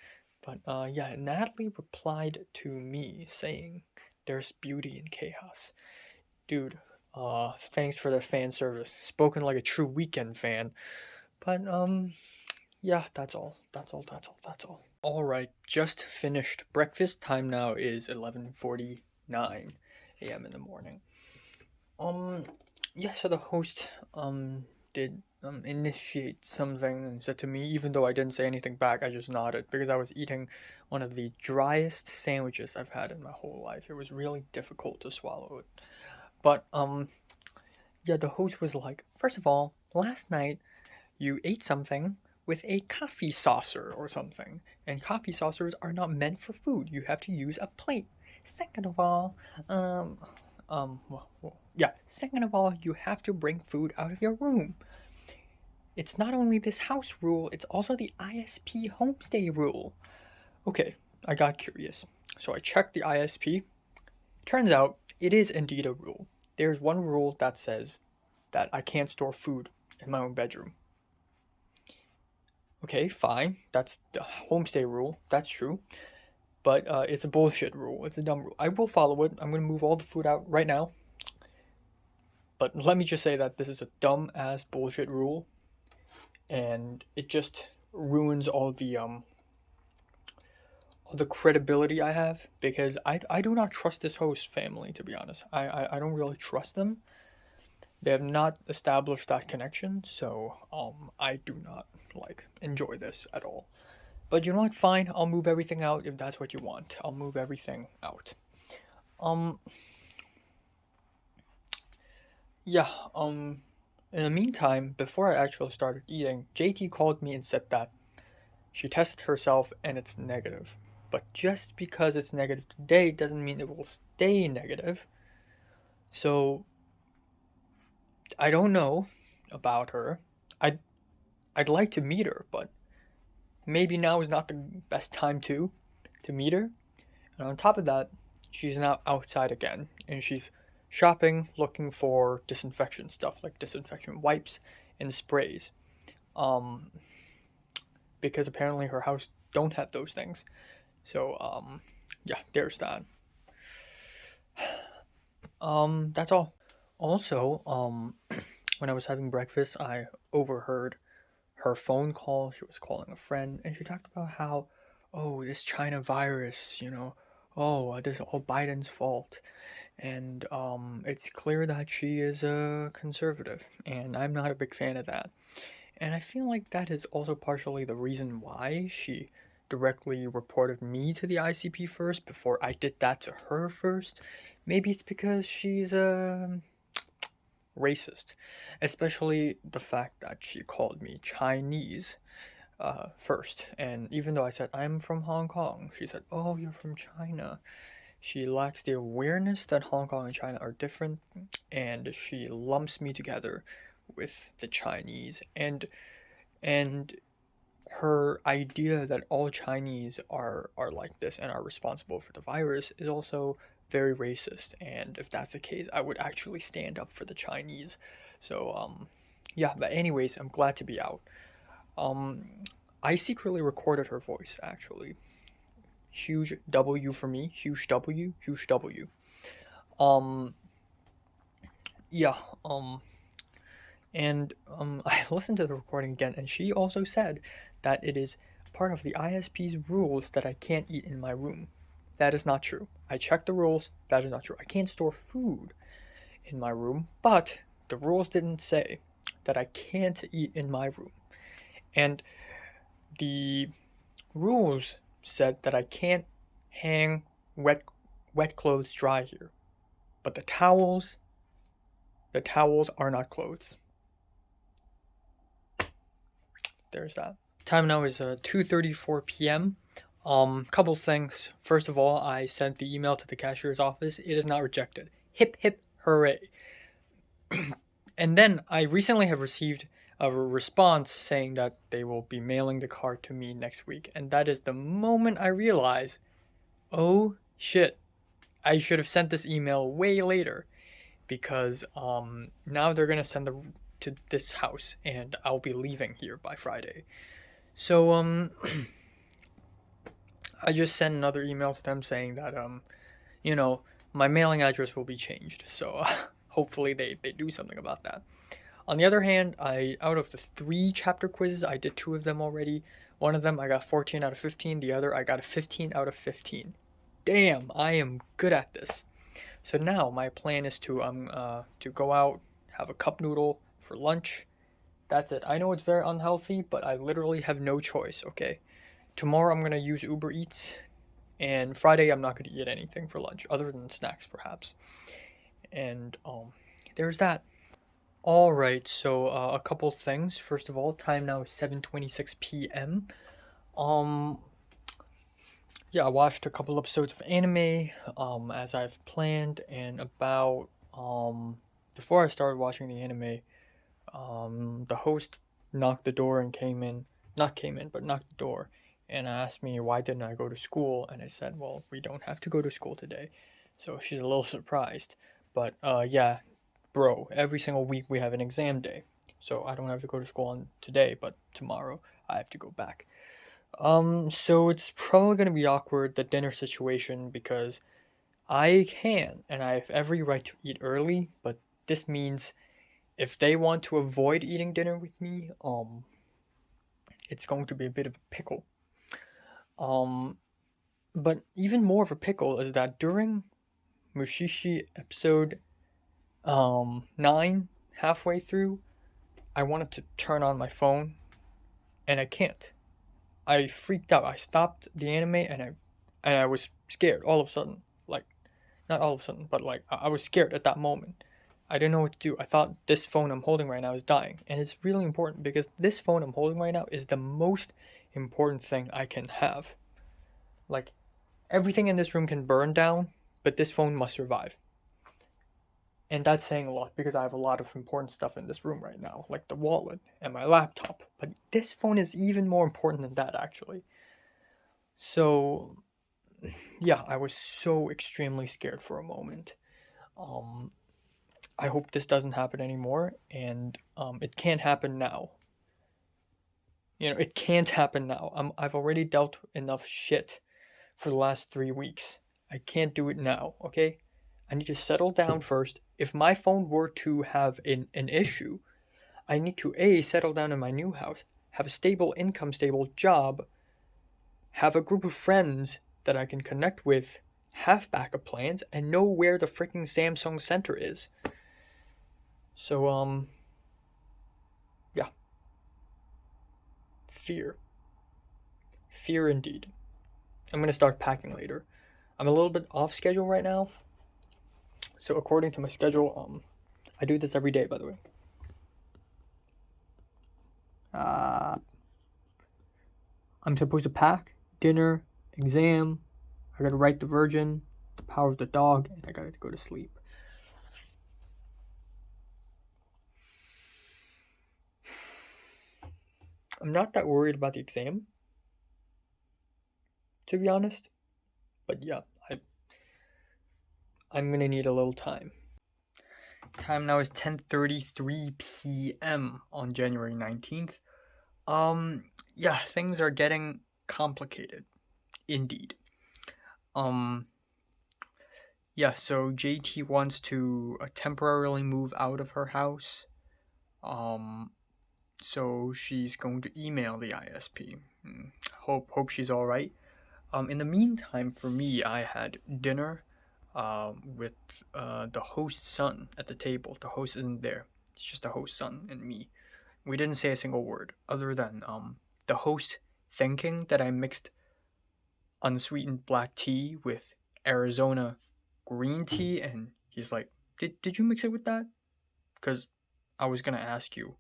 But yeah, Natalie replied to me saying, "There's beauty in chaos." Dude, thanks for the fan service. Spoken like a true Weekend fan. But yeah, that's all. That's all. That's all. That's all. All right, just finished breakfast. Time now is 11:49 a.m. in the morning. Um, yeah. So the host did initiate something and said to me, even though I didn't say anything back, I just nodded because I was eating one of the driest sandwiches I've had in my whole life. It was really difficult to swallow it. But yeah, the host was like, first of all, last night you ate something with a coffee saucer or something, and coffee saucers are not meant for food. You have to use a plate. Second of all, yeah. Second of all, you have to bring food out of your room. It's not only this house rule; it's also the ISP homestay rule. Okay, I got curious, so I checked the ISP. Turns out it is indeed a rule. There's one rule that says that I can't store food in my own bedroom. Okay, fine. That's the homestay rule. That's true. But it's a bullshit rule. It's a dumb rule. I will follow it. I'm going to move all the food out right now. But let me just say that this is a dumb ass bullshit rule. And it just ruins all the credibility I have because I do not trust this host family, to be honest. I don't really trust them. They have not established that connection, so I do not like enjoy this at all. But you know what? Fine, I'll move everything out if that's what you want. I'll move everything out. Um, yeah. In the meantime, before I actually started eating, JT called me and said that she tested herself and it's negative. But just because it's negative today doesn't mean it will stay negative. So I don't know about her. I'd like to meet her, but maybe now is not the best time to meet her. And on top of that, she's now outside again, and she's shopping, looking for disinfection stuff like disinfection wipes and sprays. Um, because apparently her house don't have those things. So yeah, there's that. That's all. Also, when I was having breakfast, I overheard her phone call. She was calling a friend, and she talked about how, oh, this China virus, oh, this is all Biden's fault. And it's clear that she is a conservative, and I'm not a big fan of that. And I feel like that is also partially the reason why she directly reported me to the ICP first before I did that to her first. Maybe it's because she's racist, especially the fact that she called me Chinese first. And even though I said I'm from Hong Kong, she said, "Oh, you're from China." She lacks the awareness that Hong Kong and China are different, and she lumps me together with the Chinese. And her idea that all Chinese are like this and are responsible for the virus is also very racist. And if that's the case, I would actually stand up for the Chinese. So yeah, but anyways, I'm glad to be out. Um I secretly recorded her voice actually. Huge W for me, huge W, huge W. Um yeah, and I listened to the recording again, and she also said that it is part of the ISP's rules that I can't eat in my room. That is not true. I checked the rules. That is not true. I can't store food in my room, but the rules didn't say that I can't eat in my room. And the rules said that I can't hang wet clothes dry here. But the towels are not clothes. There's that. Time now is 2:34 p.m. Couple things. First of all, I sent the email to the cashier's office. It is not rejected. Hip hip hooray. And then I recently have received a response saying that they will be mailing the card to me next week. And that is the moment I realize, oh shit, I should have sent this email way later, because now they're gonna send to this house, and I'll be leaving here by Friday. So I just sent another email to them saying that my mailing address will be changed. So hopefully they do something about that. On the other hand, out of the 3 chapter quizzes, I did 2 of them already. One of them I got 14 out of 15. The other I got a 15 out of 15. Damn, I am good at this. So now my plan is to go out, have a cup noodle for lunch. That's it. I know it's very unhealthy, but I literally have no choice, okay? Tomorrow I'm gonna use Uber Eats, and Friday I'm not gonna eat anything for lunch, other than snacks perhaps. And there's that. Alright, so a couple things. First of all, time now is 7:26 p.m. Yeah, I watched a couple episodes of anime, as I've planned, and about, before I started watching the anime, the host knocked the door and knocked the door, and asked me why didn't I go to school, and I said, well, we don't have to go to school today. So she's a little surprised, but yeah, bro, every single week we have an exam day, so I don't have to go to school on today, but tomorrow I have to go back. So it's probably gonna be awkward, the dinner situation, because I can, and I have every right to eat early, but this means if they want to avoid eating dinner with me, it's going to be a bit of a pickle. Um, but even more of a pickle is that during Mushishi episode 9, halfway through, I wanted to turn on my phone, and I can't. I freaked out. I stopped the anime, and I was scared all of a sudden. Like, not all of a sudden, but like I was scared at that moment. I didn't know what to do. I thought this phone I'm holding right now is dying, and it's really important because this phone I'm holding right now is the most important thing I can have. Like, everything in this room can burn down, but this phone must survive. And that's saying a lot because I have a lot of important stuff in this room right now, like the wallet and my laptop. But this phone is even more important than that, actually. So, yeah, I was so extremely scared for a moment. Um, I hope this doesn't happen anymore, and it can't happen now. It can't happen now. I've already dealt enough shit for the last 3 weeks. I can't do it now, okay? I need to settle down first. If my phone were to have an issue, I need to A, settle down in my new house, have a stable income, stable job, have a group of friends that I can connect with, have backup plans, and know where the freaking Samsung Center is. So, yeah. Fear. Fear indeed. I'm gonna start packing later. I'm a little bit off schedule right now. So according to my schedule, I do this every day, by the way. I'm supposed to pack, dinner, exam. I gotta write The Virgin, The Power of the Dog, and I gotta go to sleep. I'm not that worried about the exam, to be honest. But yeah, I'm gonna need a little time. Time now is 10:33 p.m. on January 19th. Yeah, things are getting complicated, indeed. Yeah, so JT wants to temporarily move out of her house. So she's going to email the ISP. Hope she's all right. In the meantime, for me, I had dinner with the host's son at the table. The host isn't there. It's just the host's son and me. We didn't say a single word other than the host thinking that I mixed unsweetened black tea with Arizona green tea, and he's like, "Did you mix it with that?" Because I was gonna ask you,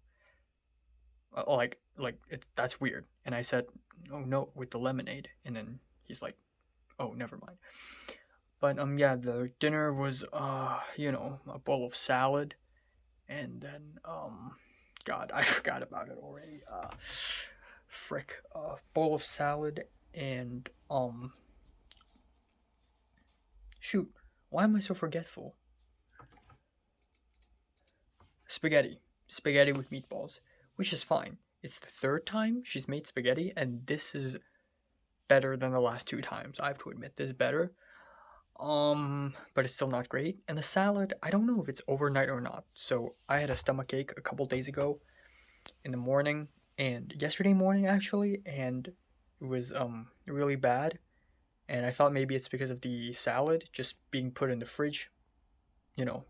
like it's that's weird, and I said, "Oh no, with the lemonade," and then he's like, "Oh, never mind." But yeah, the dinner was a bowl of salad, and then God, I forgot about it already. Frick, bowl of salad and shoot, why am I so forgetful? Spaghetti with meatballs, which is fine. It's the third time she's made spaghetti, and this is better than the last two times. I have to admit, this is better. But it's still not great. And the salad, I don't know if it's overnight or not. So I had a stomach ache a couple days ago in the morning, and yesterday morning actually, and it was really bad. And I thought maybe it's because of the salad just being put in the fridge, you know,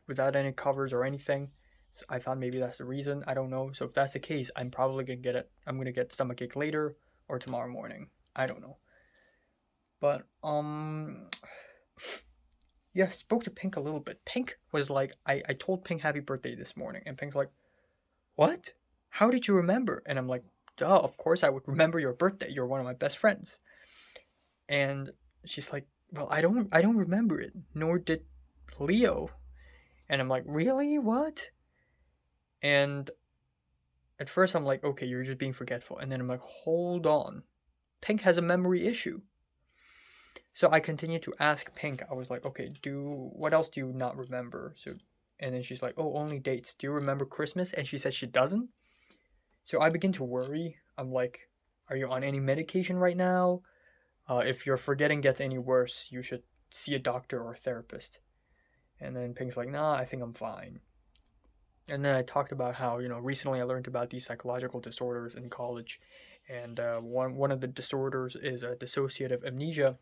without any covers or anything. So I thought maybe that's the reason. I don't know. So if that's the case, I'm probably gonna get it. I'm gonna get stomachache later or tomorrow morning. I don't know. But yeah, spoke to Pink a little bit. Pink was like, I told Pink happy birthday this morning, and Pink's like, what? How did you remember? And I'm like, duh, of course I would remember your birthday. You're one of my best friends. And she's like, well, I don't remember it. Nor did Leo. And I'm like, really? What? And at first I'm like, okay, you're just being forgetful. And then I'm like, hold on. Pink has a memory issue. So I continued to ask Pink. I was like, okay, what else do you not remember? So and then she's like, oh, only dates. Do you remember Christmas? And she said she doesn't. So I begin to worry. I'm like, are you on any medication right now? If your forgetting gets any worse, you should see a doctor or a therapist. And then Pink's like, nah, I think I'm fine. And then I talked about how recently I learned about these psychological disorders in college, and one of the disorders is a dissociative amnesia.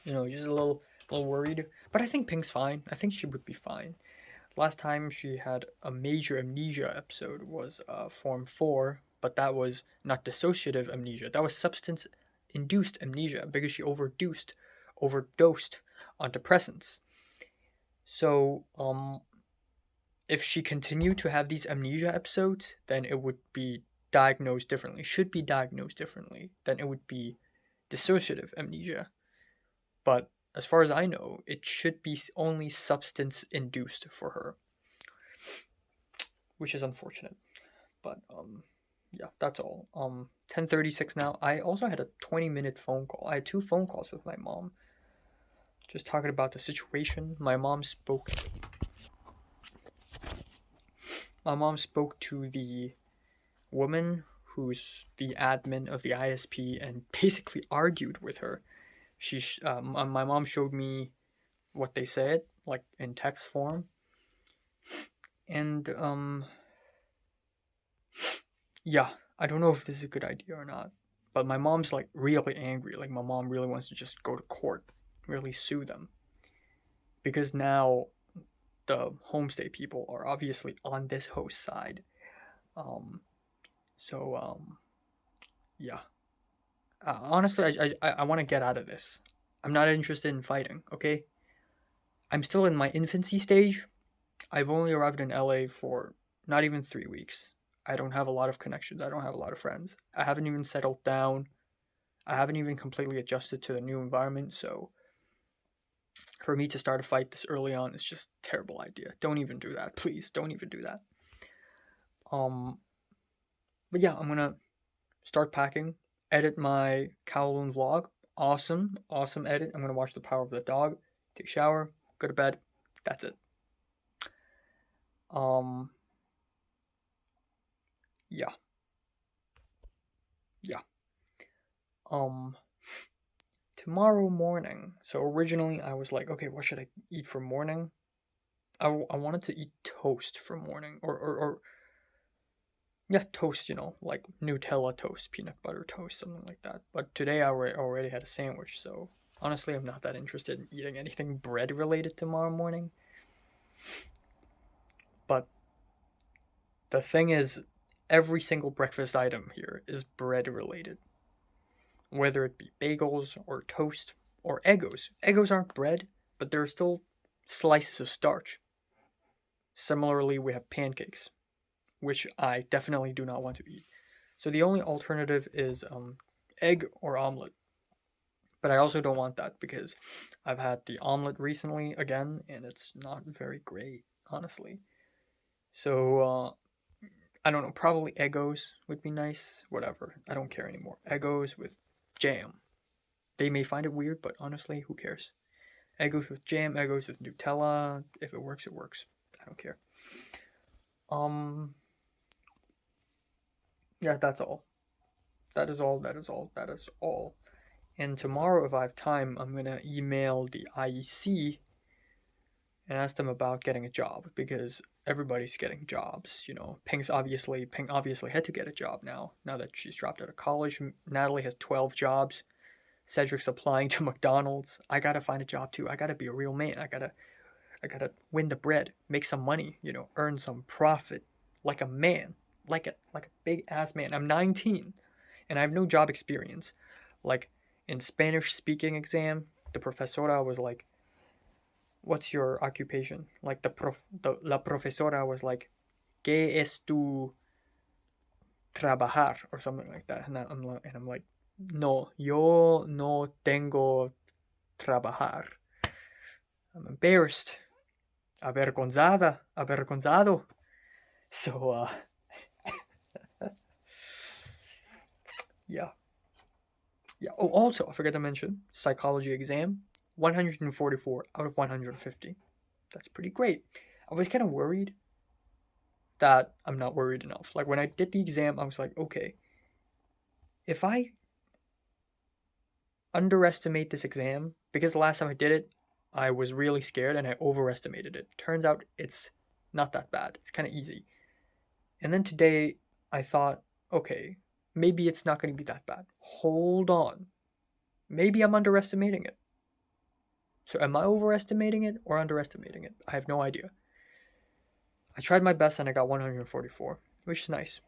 Just a little worried, but I think Pink's fine. I think she would be fine. Last time she had a major amnesia episode was Form 4, but that was not dissociative amnesia. That was substance-induced amnesia because she overdosed on depressants. So, if she continued to have these amnesia episodes, then it would be diagnosed differently. Should be diagnosed differently. Then it would be dissociative amnesia. But as far as I know, it should be only substance induced for her, which is unfortunate. But yeah, that's all. 10:36 now. I also had a 20-minute phone call. I had 2 phone calls with my mom, just talking about the situation. My mom spoke to the woman who's the admin of the ISP and basically argued with her. My mom showed me what they said, like in text form, and yeah, I don't know if this is a good idea or not, but my mom's like really angry. Like my mom really wants to just go to court, really sue them, because now the homestay people are obviously on this host side. Um, so yeah. Honestly, I want to get out of this. I'm not interested in fighting. Okay, I'm still in my infancy stage. I've only arrived in LA for not even 3 weeks. I don't have a lot of connections. I don't have a lot of friends. I haven't even settled down. I haven't even completely adjusted to the new environment. So for me to start a fight this early on is just a terrible idea. Don't even do that, please. Don't even do that. But yeah, I'm gonna start packing. Edit my Kowloon vlog. Awesome edit. I'm gonna watch The Power of the Dog. Take a shower. Go to bed. That's it. Yeah. Tomorrow morning. So originally I was like, okay, what should I eat for morning? I wanted to eat toast for morning, or yeah, toast. Like Nutella toast, peanut butter toast, something like that. But today I already had a sandwich, so honestly, I'm not that interested in eating anything bread related tomorrow morning. But the thing is, every single breakfast item here is bread related. Whether it be bagels or toast or Eggos. Eggos aren't bread, but they're still slices of starch. Similarly, we have pancakes, which I definitely do not want to eat. So the only alternative is egg or omelet. But I also don't want that because I've had the omelet recently again, and it's not very great, honestly. So I don't know. Probably Eggos would be nice. Whatever. I don't care anymore. Eggos with jam. They may find it weird, but honestly, who cares? Eggos with jam, Eggos with Nutella. If it works, it works. I don't care. Yeah, that's all. That is all. That is all. That is all. And tomorrow, if I have time, I'm gonna email the IEC and ask them about getting a job because everybody's getting jobs. Ping obviously had to get a job now that she's dropped out of college. Natalie has 12 jobs. Cedric's applying to McDonald's. I gotta find a job too. I gotta be a real man. I gotta win the bread, make some money, earn some profit, like a man, like a big ass man. I'm 19, and I have no job experience. Like in Spanish speaking exam, the profesora was like, "What's your occupation?" Like la profesora was like, "¿Qué es tu trabajar?" or something like that, and I'm like, "No, yo no tengo trabajar." I'm embarrassed. Avergonzado. So, yeah. Oh, also, I forgot to mention, psychology exam, 144 out of 150. That's pretty great. I was kind of worried that I'm not worried enough. Like, when I did the exam, I was like, okay, if I underestimate this exam, because the last time I did it, I was really scared and I overestimated it. Turns out it's not that bad. It's kind of easy. And then today, I thought, okay, maybe it's not going to be that bad. Hold on. Maybe I'm underestimating it. So am I overestimating it or underestimating it? I have no idea. I tried my best and I got 144, which is nice.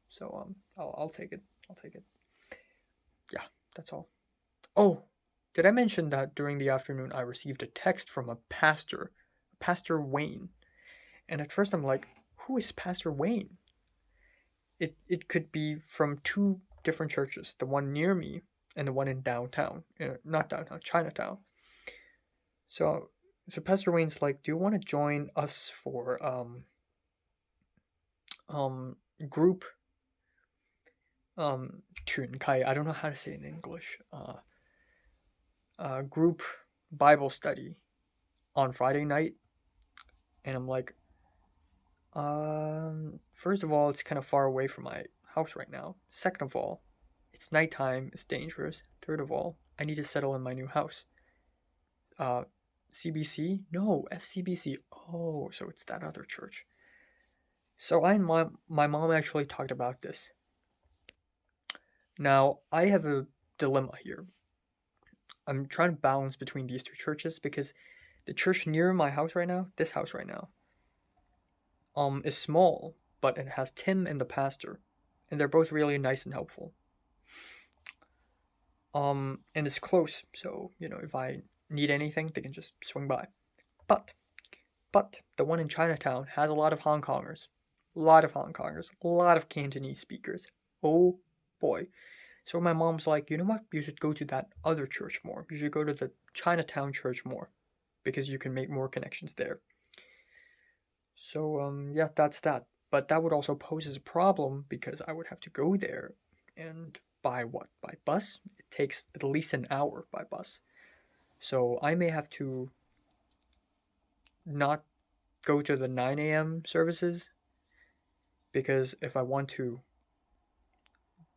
So I'll take it. Yeah, that's all. Oh, did I mention that during the afternoon I received a text from a pastor, Pastor Wayne? And at first I'm like, who is Pastor Wayne? It could be from 2 different churches. The one near me and the one in downtown, not downtown, Chinatown. So, Pastor Wayne's like, "Do you want to join us for group 团kai? I don't know how to say it in English. Group Bible study on Friday night?" And I'm like, first of all, it's kind of far away from my house right now. Second of all, it's nighttime, it's dangerous. Third of all, I need to settle in my new house. CBC? No, FCBC. Oh, so it's that other church. So my mom actually talked about this. Now, I have a dilemma here. I'm trying to balance between these two churches because the church near my house right now, this house right now, is small, but it has Tim and the pastor, and they're both really nice and helpful. And it's close, so if I need anything, they can just swing by. But the one in Chinatown has a lot of Hong Kongers, a lot of Cantonese speakers. Oh boy. So my mom's like, you know what? You should go to that other church more. You should go to the Chinatown church more because you can make more connections there. So yeah, that's that. But that would also pose as a problem because I would have to go there, and by what? By bus? It takes at least an hour by bus. So I may have to not go to the 9 a.m. services because if I want to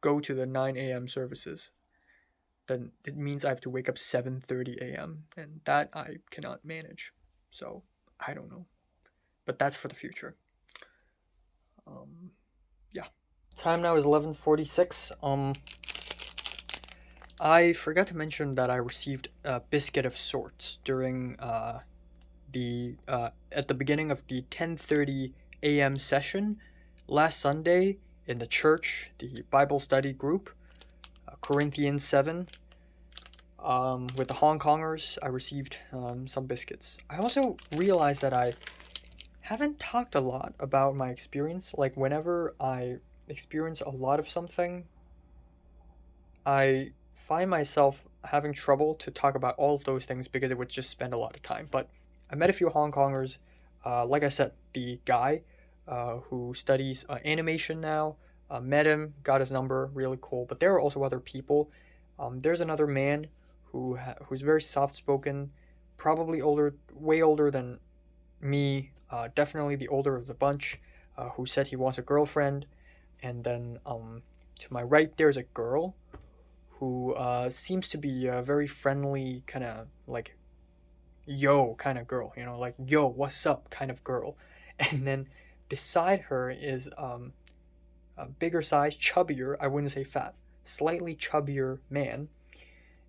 go to the 9 a.m. services, then it means I have to wake up 7:30 a.m. and that I cannot manage. So I don't know, but that's for the future. Yeah. Time now is 11:46. I forgot to mention that I received a biscuit of sorts during the at the beginning of the 10:30 a.m. session last Sunday in the church, the Bible study group, Corinthians 7. With the Hong Kongers, I received some biscuits. I also realized that I haven't talked a lot about my experience. Like, whenever I experience a lot of something, I find myself having trouble to talk about all of those things because it would just spend a lot of time. But I met a few Hong Kongers. Like I said, the guy who studies animation now, met him, got his number, really cool. But there are also other people. There's another man who's very soft spoken, probably older, way older than me, definitely the older of the bunch, who said he wants a girlfriend. And then to my right, there's a girl who seems to be a very friendly, kind of like yo kind of girl, like yo, what's up kind of girl. And then beside her is a bigger size, chubbier, I wouldn't say fat, slightly chubbier man.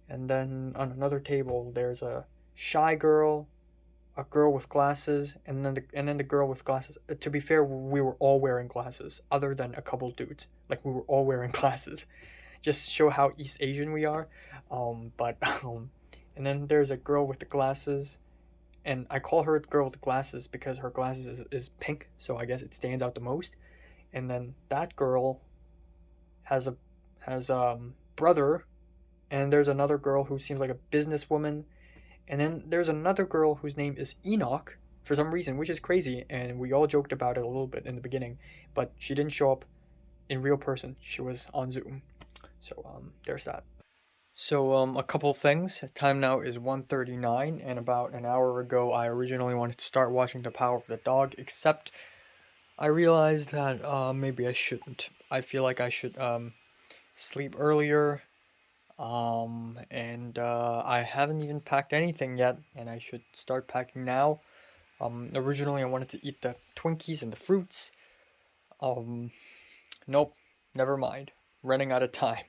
And then on another table, there's a shy girl, a girl with glasses, and then the girl with glasses. To be fair, we were all wearing glasses, other than a couple dudes. Like, we were all wearing glasses, just to show how East Asian we are. And then there's a girl with the glasses, and I call her the girl with the glasses because her glasses is pink, so I guess it stands out the most. And then that girl has a brother, and there's another girl who seems like a businesswoman, and then there's another girl whose name is Enoch for some reason, which is crazy, and we all joked about it a little bit in the beginning, but she didn't show up in real person. She was on Zoom. So there's that. So a couple things. Time now is 1:39, and about an hour ago I originally wanted to start watching The Power of the Dog, except I realized that maybe I shouldn't. I feel like I should sleep earlier. And I haven't even packed anything yet, and I should start packing now. Originally I wanted to eat the Twinkies and the fruits. Nope, never mind. Running out of time.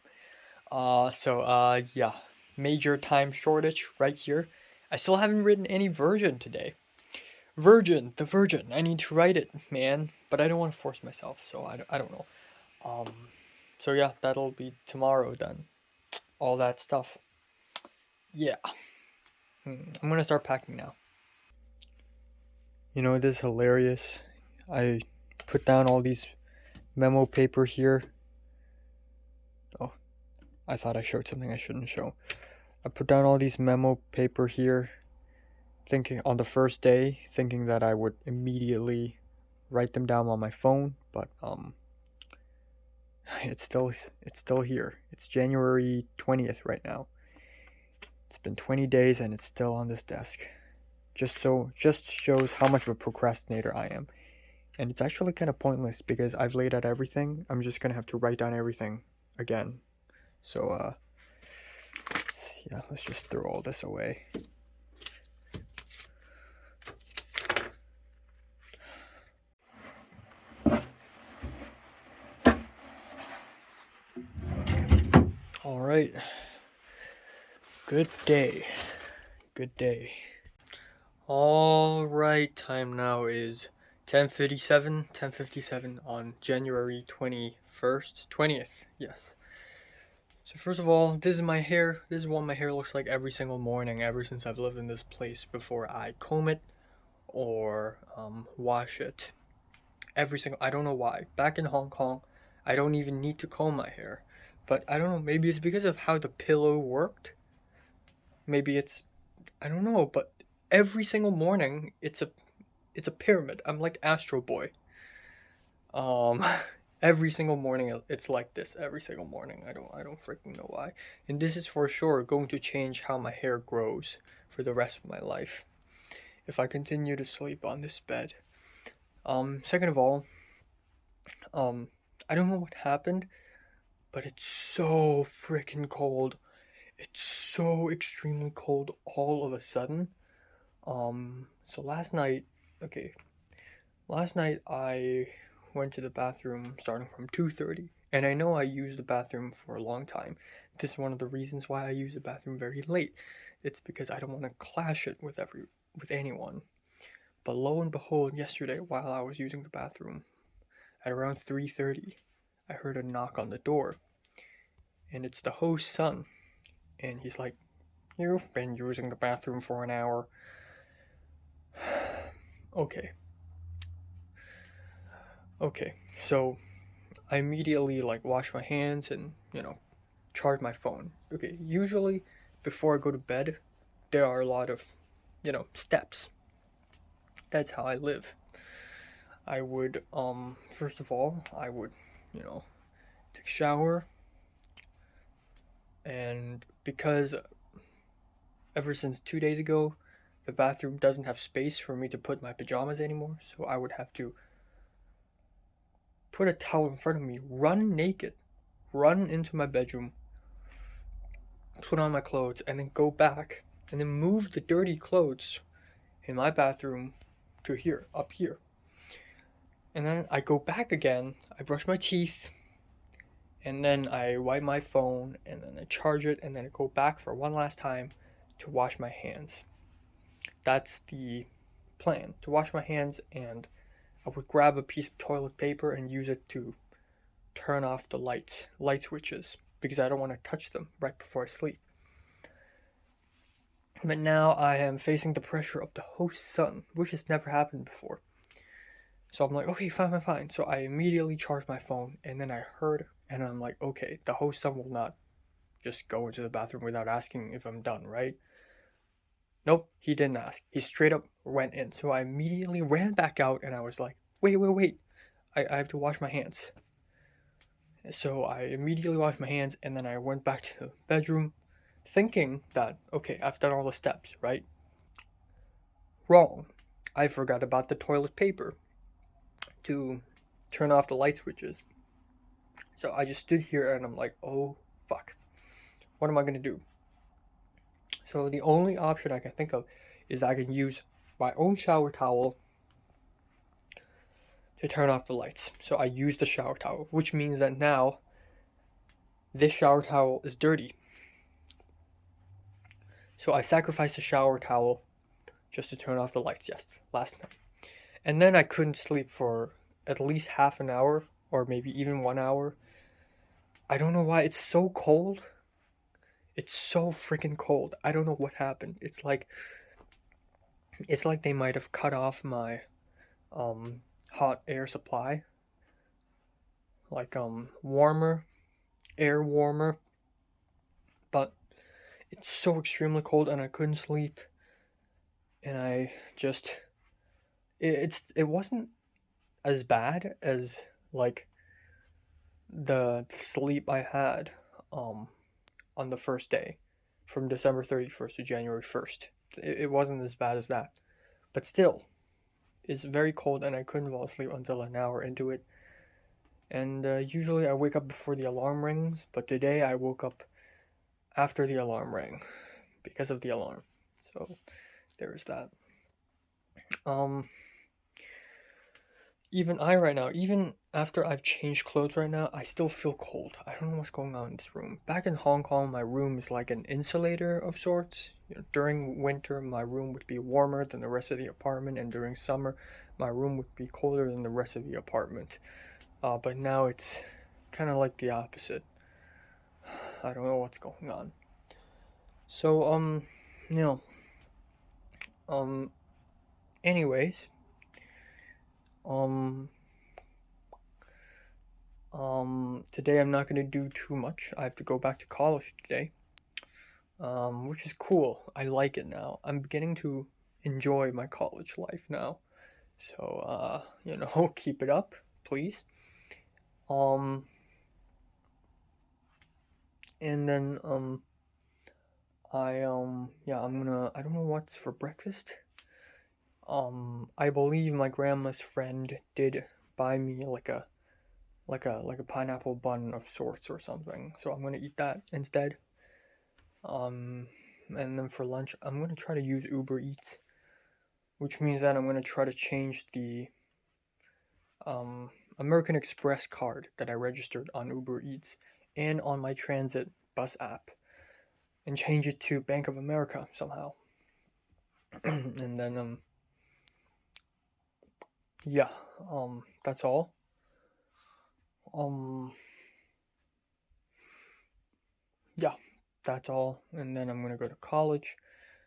Yeah, major time shortage right here. I still haven't written any Virgin today. The Virgin. I need to write it, man, but I don't want to force myself, so I don't know. So yeah, that'll be tomorrow then. All that stuff. Yeah. I'm gonna start packing now. It is hilarious. I put down all these memo paper here. Oh, I thought I showed something I shouldn't show. I put down all these memo paper here, thinking on the first day, thinking that I would immediately write them down on my phone, but it's still here. It's January 20th right now. It's been 20 days and it's still on this desk. Just shows how much of a procrastinator I am. And it's actually kind of pointless because I've laid out everything. I'm just gonna have to write down everything again. So yeah, let's just throw all this away. All right. Good day. Good day. All right, time now is 10:57 on January 21st, 20th. Yes. So first of all, this is my hair. This is what my hair looks like every single morning ever since I've lived in this place before I comb it or wash it. I don't know why. Back in Hong Kong, I don't even need to comb my hair. But I don't know, maybe it's because of how the pillow worked. Maybe I don't know, but every single morning it's a pyramid. I'm like Astro Boy. Every single morning it's like this. Every single morning. I don't freaking know why. And this is for sure going to change how my hair grows for the rest of my life if I continue to sleep on this bed. Second of all, I don't know what happened, but it's so freaking cold. It's so extremely cold all of a sudden. So last night I went to the bathroom starting from 2:30, and I know I used the bathroom for a long time. This is one of the reasons why I use the bathroom very late. It's because I don't want to clash it with anyone. But lo and behold, yesterday while I was using the bathroom, at around 3:30, I heard a knock on the door, and it's the host's son, and he's like, "You've been using the bathroom for an hour." Okay, so I immediately like wash my hands and charge my phone. Okay, usually before I go to bed, there are a lot of steps. That's how I live. I would first of all I would take a shower, and because ever since 2 days ago the bathroom doesn't have space for me to put my pajamas anymore, so I would have to put a towel in front of me, run naked, run into my bedroom, put on my clothes, and then go back and then move the dirty clothes in my bathroom to here, up here. And then I go back again, I brush my teeth, and then I wipe my phone, and then I charge it, and then I go back for one last time to wash my hands. That's the plan, to wash my hands, and I would grab a piece of toilet paper and use it to turn off the light switches, because I don't want to touch them right before I sleep. But now I am facing the pressure of the host's son, which has never happened before. So I'm like, okay, fine. So I immediately charge my phone, and then I heard, and I'm like, okay, the host son will not just go into the bathroom without asking if I'm done, right? Nope, he didn't ask. He straight up went in. So I immediately ran back out, and I was like, wait. I have to wash my hands. So I immediately washed my hands, and then I went back to the bedroom thinking that, okay, I've done all the steps, right? Wrong. I forgot about the toilet paper to turn off the light switches. So I just stood here and I'm like, oh fuck. What am I gonna do? So the only option I can think of is I can use my own shower towel to turn off the lights. So I use the shower towel, which means that now this shower towel is dirty. So I sacrificed the shower towel just to turn off the lights, yes, last night. And then I couldn't sleep for at least half an hour or maybe even 1 hour. I don't know why. It's so cold. It's so freaking cold. I don't know what happened. It's like they might have cut off my hot air supply. Like air warmer But it's so extremely cold and I couldn't sleep, and I just it wasn't as bad as like the sleep I had um on the first day from December 31st to January 1st. It wasn't as bad as that. But still, it's very cold and I couldn't fall asleep until an hour into it. And usually I wake up before the alarm rings, but today I woke up after the alarm rang because of the alarm. So there's that. Um, Even I right now, even after I've changed clothes right now, I still feel cold. I don't know what's going on in this room. Back in Hong Kong, my room is like an insulator of sorts. During winter, my room would be warmer than the rest of the apartment, and during summer, my room would be colder than the rest of the apartment. But now it's kind of like the opposite. I don't know what's going on. So, you know, um, anyways, um, today I'm not gonna do too much. I have to go back to college today, which is cool. I like it now. I'm beginning to enjoy my college life now. So, keep it up, please. Um, and then, I don't know what's for breakfast. I believe my grandma's friend did buy me like a pineapple bun of sorts or something. So I'm gonna eat that instead. Um, and then for lunch, I'm gonna try to use Uber Eats, which means that I'm gonna try to change the American Express card that I registered on Uber Eats and on my transit bus app, and change it to Bank of America somehow. And then yeah, that's all. Um, yeah, that's all. And then I'm gonna go to college.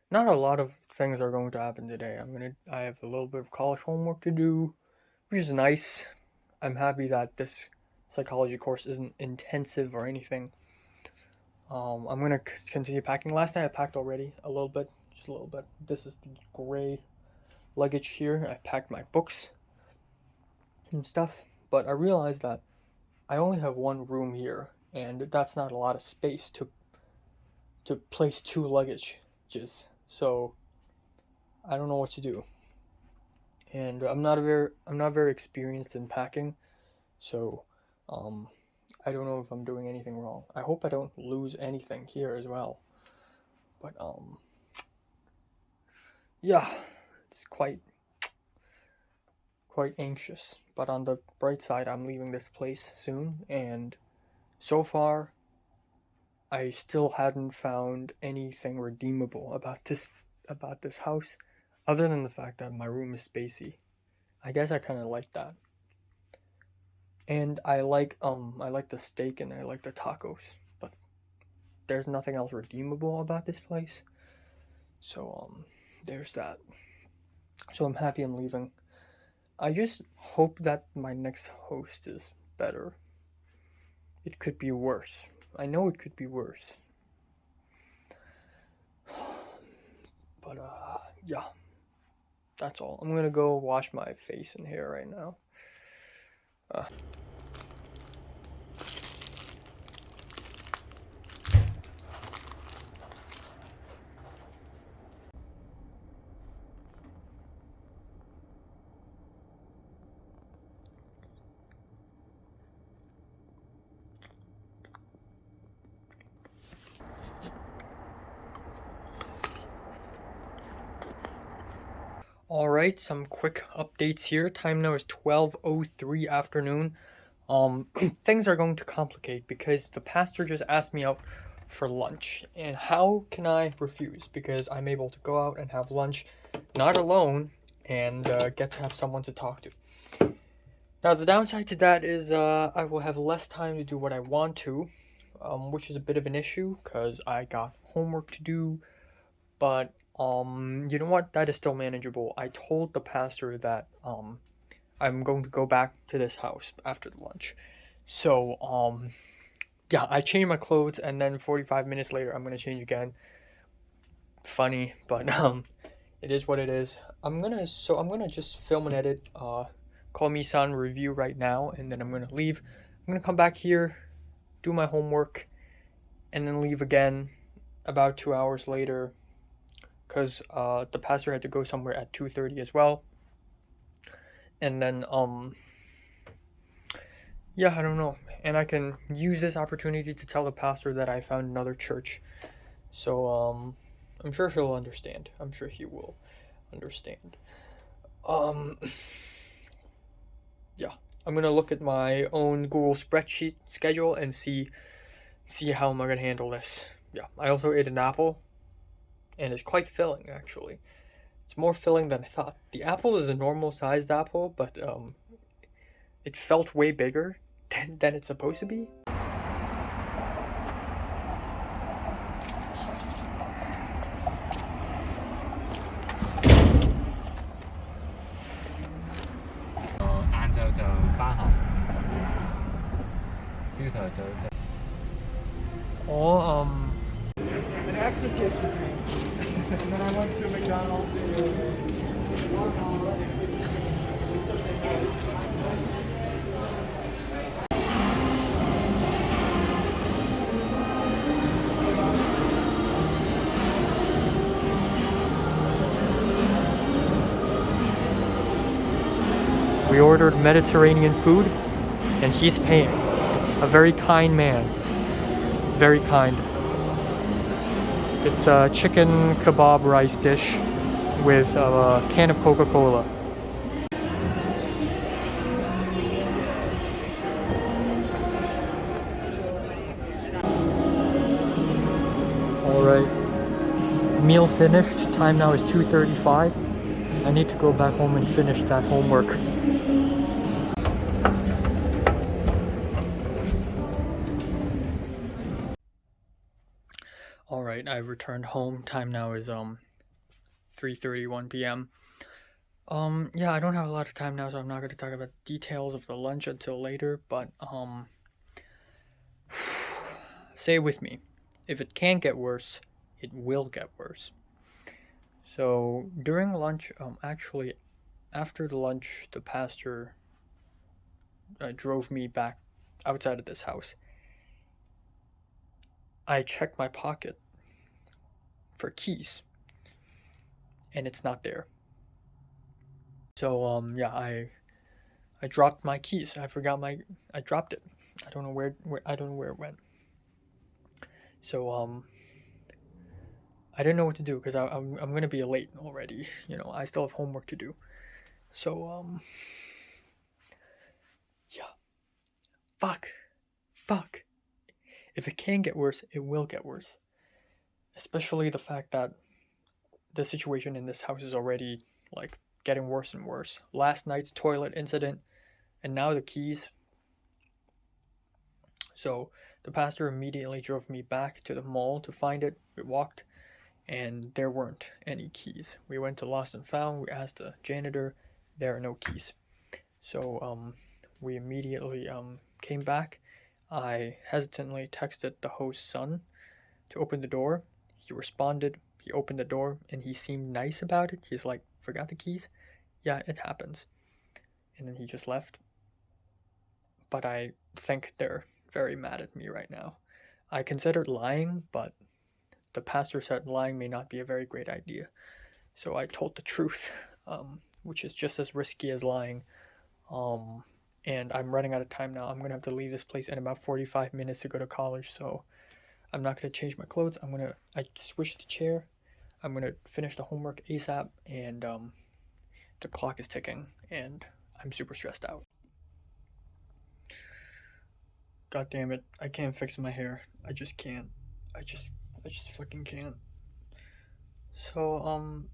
Not a lot of things are going to happen today. I have a little bit of college homework to do, which is nice. I'm happy that this psychology course isn't intensive or anything. I'm gonna continue packing. Last night I packed already a little bit, just a little bit. This is the gray luggage here. I packed my books and stuff, but I realized that I only have one room here, and that's not a lot of space to place two luggages. So I don't know what to do. And I'm not very experienced in packing, so um, I don't know if I'm doing anything wrong. I hope I don't lose anything here as well. But yeah, it's quite anxious. But on the bright side, I'm leaving this place soon, and so far, I still hadn't found anything redeemable about this house, other than the fact that my room is spacey. I guess I kind of like that. And I like the steak and I like the tacos, but there's nothing else redeemable about this place. So there's that. So I'm happy I'm leaving. I just hope that my next host is better. It could be worse. I know it could be worse. But yeah, that's all. I'm gonna go wash my face and hair right now. Uh, all right, some quick updates here. Time now is 12:03 afternoon. Things are going to complicate because the pastor just asked me out for lunch, and how can I refuse? Because I'm able to go out and have lunch, not alone, and get to have someone to talk to. Now, the downside to that is I will have less time to do what I want to, which is a bit of an issue because I got homework to do. But you know what? That is still manageable. I told the pastor that I'm going to go back to this house after the lunch. So yeah, I changed my clothes, and then 45 minutes later, I'm gonna change again. Funny, but it is what it is. I'm gonna just film and edit. Call Me San review right now, and then I'm gonna leave. I'm gonna come back here, do my homework, and then leave again about 2 hours later, cause the pastor had to go somewhere at 2:30 as well. And then yeah, I don't know. And I can use this opportunity to tell the pastor that I found another church. So I'm sure he'll understand. I'm sure he will understand. Um yeah. I'm gonna look at my own Google spreadsheet schedule and see how am I gonna handle this. Yeah. I also ate an apple, and it's quite filling actually. It's more filling than I thought. The apple is a normal sized apple, but it felt way bigger than it's supposed to be. Oh, an exit kiss with me. And then I went to McDonald's. We ordered Mediterranean food, and he's paying. A very kind man. Very kind. It's a chicken kebab rice dish with a can of Coca-Cola. Alright. Meal finished. Time now is 2:35. I need to go back home and finish that homework. Alright, I've returned home. Time now is 3:31 p.m. Yeah, I don't have a lot of time now, so I'm not going to talk about details of the lunch until later, but say it with me. If it can't get worse, it will get worse. So during lunch, actually, after the lunch, the pastor drove me back outside of this house. I checked my pocket for keys, and it's not there. So yeah, I dropped my keys. I dropped it. I don't know where I don't know where it went. So I didn't know what to do because I'm gonna be late already. You know, I still have homework to do. So yeah, fuck. If it can get worse, it will get worse. Especially the fact that the situation in this house is already like getting worse and worse. Last night's toilet incident, and now the keys. So the pastor immediately drove me back to the mall to find it. We walked, and there weren't any keys. We went to Lost and Found. We asked the janitor. There are no keys. So we immediately came back. I hesitantly texted the host's son to open the door. He responded. He opened the door, and he seemed nice about it. He's like, "Forgot the keys?" "Yeah, it happens." And then he just left. But I think they're very mad at me right now. I considered lying, but the pastor said lying may not be a very great idea. So I told the truth, which is just as risky as lying. And I'm running out of time now. I'm gonna have to leave this place in about 45 minutes to go to college, so I'm not gonna change my clothes. I switched the chair. I'm gonna finish the homework ASAP, and the clock is ticking, and I'm super stressed out. God damn it! I can't fix my hair. I just can't. I just fucking can't. So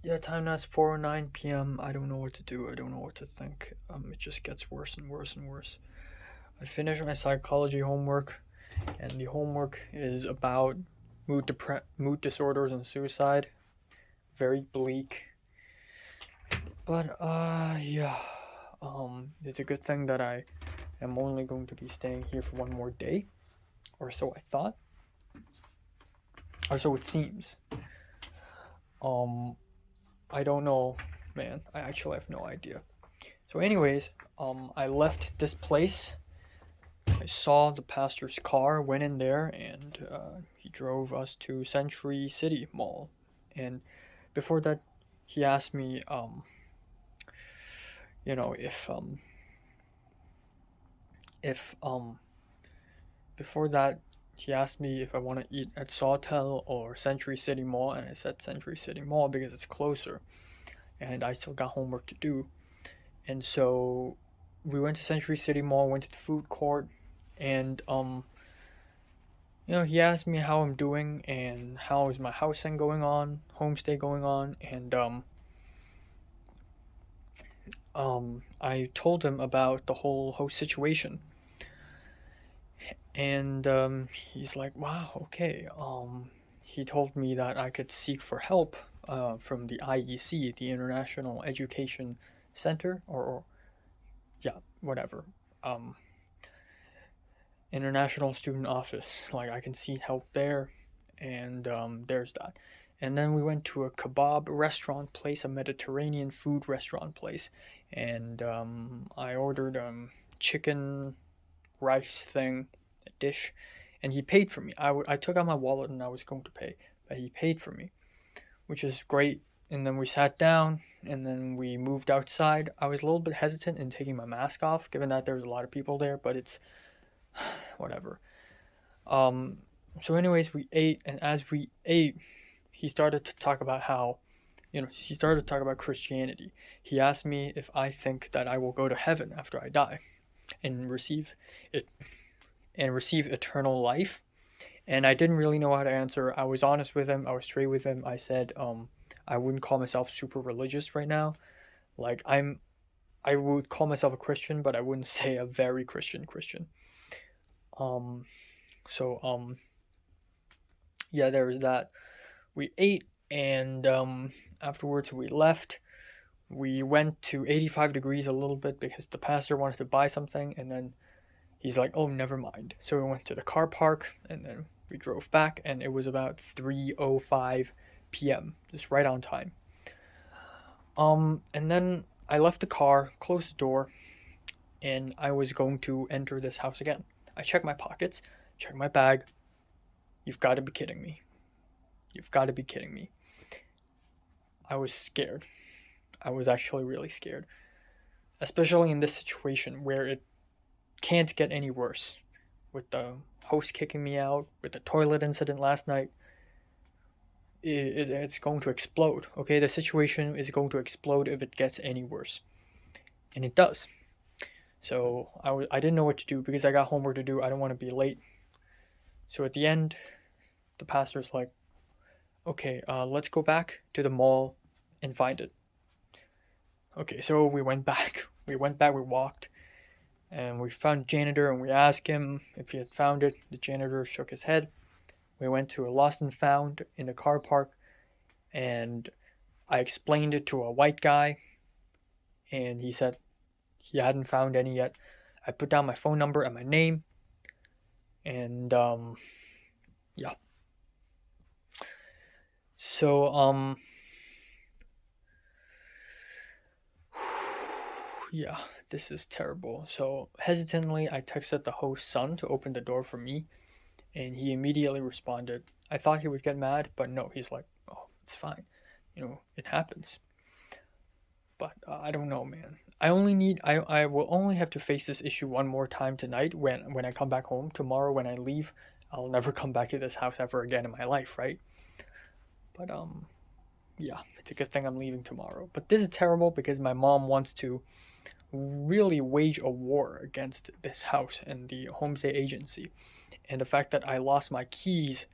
yeah, time now is 4:09 p.m. I don't know what to do. I don't know what to think. It just gets worse and worse and worse. I finished my psychology homework, and the homework is about mood disorders and suicide. Very bleak. But yeah. It's a good thing that I am only going to be staying here for one more day. or so I thought, or so it seems. I don't know, man. I actually have no idea. So, anyways, I left this place. I saw the pastor's car, went in there, and he drove us to Century City Mall. And before that, he asked me, you know, if before that, he asked me if I want to eat at Sawtell or Century City Mall, and I said Century City Mall because it's closer, and I still got homework to do. And so we went to Century City Mall, went to the food court, and he asked me how I'm doing and how is my housing going on, homestay going on, and I told him about the whole situation, and he's like, "Wow, okay." He told me that I could seek for help from the IEC, the International Education Center, or yeah, whatever. Um, International Student Office. Like I can seek help there, and there's that. And then we went to a kebab restaurant place, a Mediterranean food restaurant place, and I ordered chicken rice thing, a dish, and he paid for me. I took out my wallet and I was going to pay, but he paid for me, which is great. And then we sat down, and then we moved outside. I was a little bit hesitant in taking my mask off, given that there was a lot of people there, but it's whatever. Um, so, anyways, we ate, and as we ate, he started to talk about how, he started to talk about Christianity. He asked me if I think that I will go to heaven after I die and receive it and receive eternal life. And I didn't really know how to answer. I was honest with him. I was straight with him. I said, I wouldn't call myself super religious right now. Like I would call myself a Christian, but I wouldn't say a very Christian. Um, so yeah, there was that. We ate, and afterwards we left. We went to 85 degrees a little bit because the pastor wanted to buy something, and then he's like, "Oh, never mind." So we went to the car park, and then we drove back, and it was about 3:05 p.m., just right on time. And then I left the car, closed the door, and I was going to enter this house again. I checked my pockets, checked my bag. You've got to be kidding me. You've got to be kidding me. I was scared. I was actually really scared. Especially in this situation where it can't get any worse. With the host kicking me out, with the toilet incident last night, it's going to explode. Okay, the situation is going to explode if it gets any worse. And it does. So I didn't know what to do because I got homework to do. I don't want to be late. So at the end, the pastor's like, "Okay, let's go back to the mall and find it." Okay, so we went back. We walked, and we found the janitor, and we asked him if he had found it. The janitor shook his head. We went to a lost and found in the car park, and I explained it to a white guy, and he said he hadn't found any yet. I put down my phone number and my name, and yeah. So yeah, this is terrible. So hesitantly, I texted the host's son to open the door for me, and he immediately responded. I thought he would get mad, but no, he's like, "Oh, it's fine. It happens." But I don't know, man. I will only have to face this issue one more time tonight when I come back home. Tomorrow when I leave, I'll never come back to this house ever again in my life, right? But yeah, it's a good thing I'm leaving tomorrow. But this is terrible because my mom wants to really wage a war against this house and the homestay agency. And the fact that I lost my keys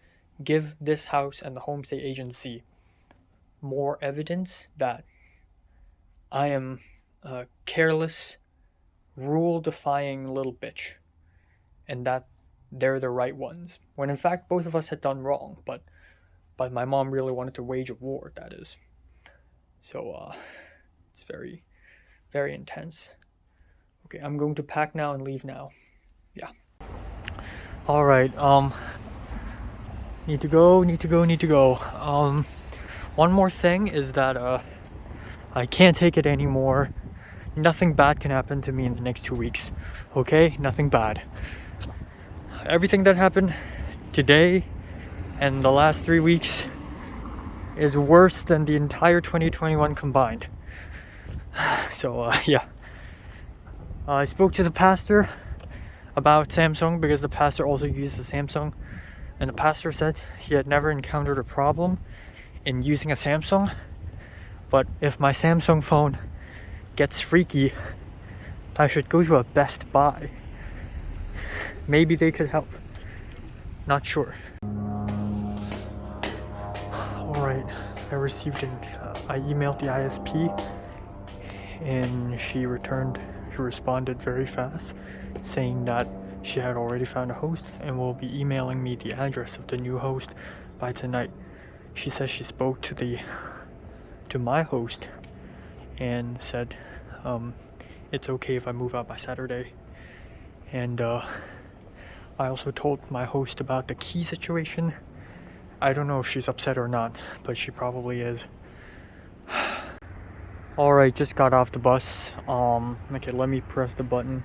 give this house and the homestay agency more evidence that I am a careless, rule-defying little bitch, and that they're the right ones. When in fact both of us had done wrong, but my mom really wanted to wage a war. That is. So it's very, very intense. Okay, I'm going to pack now and leave now. Yeah. Alright, need to go. One more thing is that, I can't take it anymore. Nothing bad can happen to me in the next 2 weeks. Okay? Nothing bad. Everything that happened today and the last 3 weeks is worse than the entire 2021 combined. So, yeah. I spoke to the pastor about Samsung because the pastor also uses Samsung, and the pastor said he had never encountered a problem in using a Samsung, but if my Samsung phone gets freaky, I should go to a Best Buy. Maybe they could help. Not sure. Alright, I emailed the ISP, and she responded very fast, saying that she had already found a host and will be emailing me the address of the new host by tonight. She says she spoke to my host and said it's okay if I move out by Saturday. And I also told my host about the key situation. I don't know if she's upset or not, but she probably is. Alright, just got off the bus. Okay, let me press the button.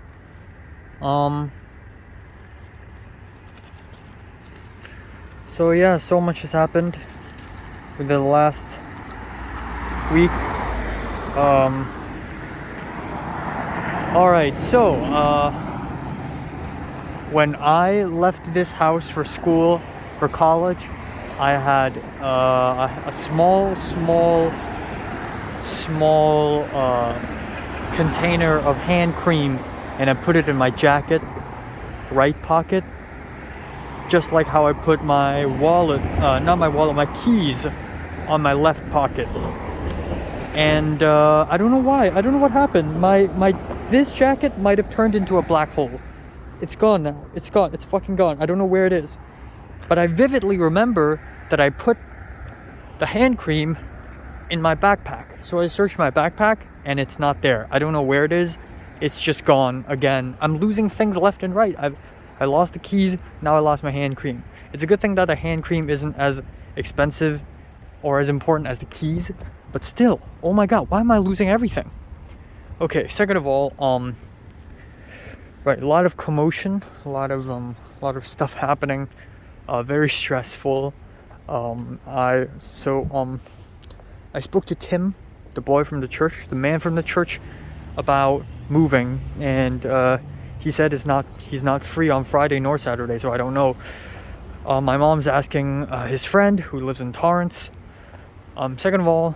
So yeah, so much has happened within the last week. Alright, so when I left this house for school, for college, I had a small container of hand cream, and I put it in my jacket right pocket, just like how I put my wallet, my keys on my left pocket. And I don't know why. I don't know what happened. This jacket might have turned into a black hole. It's gone now. It's gone. It's fucking gone. I don't know where it is. But I vividly remember that I put the hand cream in my backpack. So I searched my backpack and it's not there. I don't know where it is. It's just gone again. I'm losing things left and right. I lost the keys. Now I lost my hand cream. It's a good thing that the hand cream isn't as expensive or as important as the keys. But still, oh my god, why am I losing everything? Okay, second of all, right, a lot of commotion, a lot of stuff happening, very stressful. I spoke to Tim, the boy from the church, the man from the church, about moving, and he said he's not free on Friday nor Saturday, so I don't know. My mom's asking his friend who lives in Torrance. Second of all,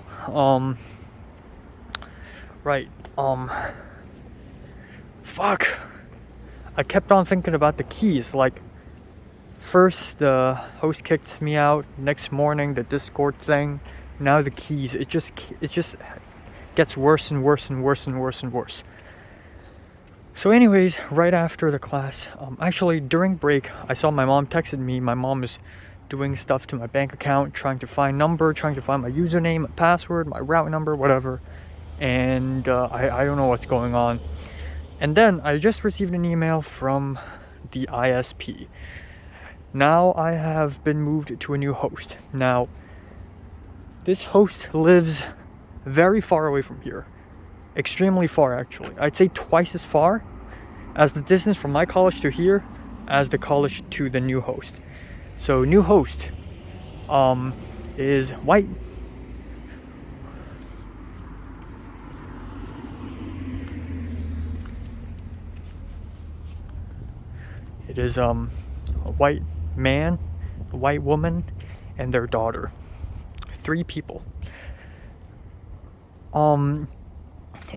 fuck. I kept on thinking about the keys. Like, first the host kicked me out. Next morning, the Discord thing. Now the keys. It just gets worse and worse and worse and worse and worse. So anyways, right after the class, actually during break, I saw my mom texted me. My mom is doing stuff to my bank account, trying to find my username, my password, my route number, whatever. And I don't know what's going on. And then I just received an email from the ISP. Now I have been moved to a new host. Now, this host lives very far away from here. Extremely far, actually. I'd say twice as far as the distance from my college to here as the college to the new host. So new host is white. It is a white man, a white woman, and their daughter. 3 people.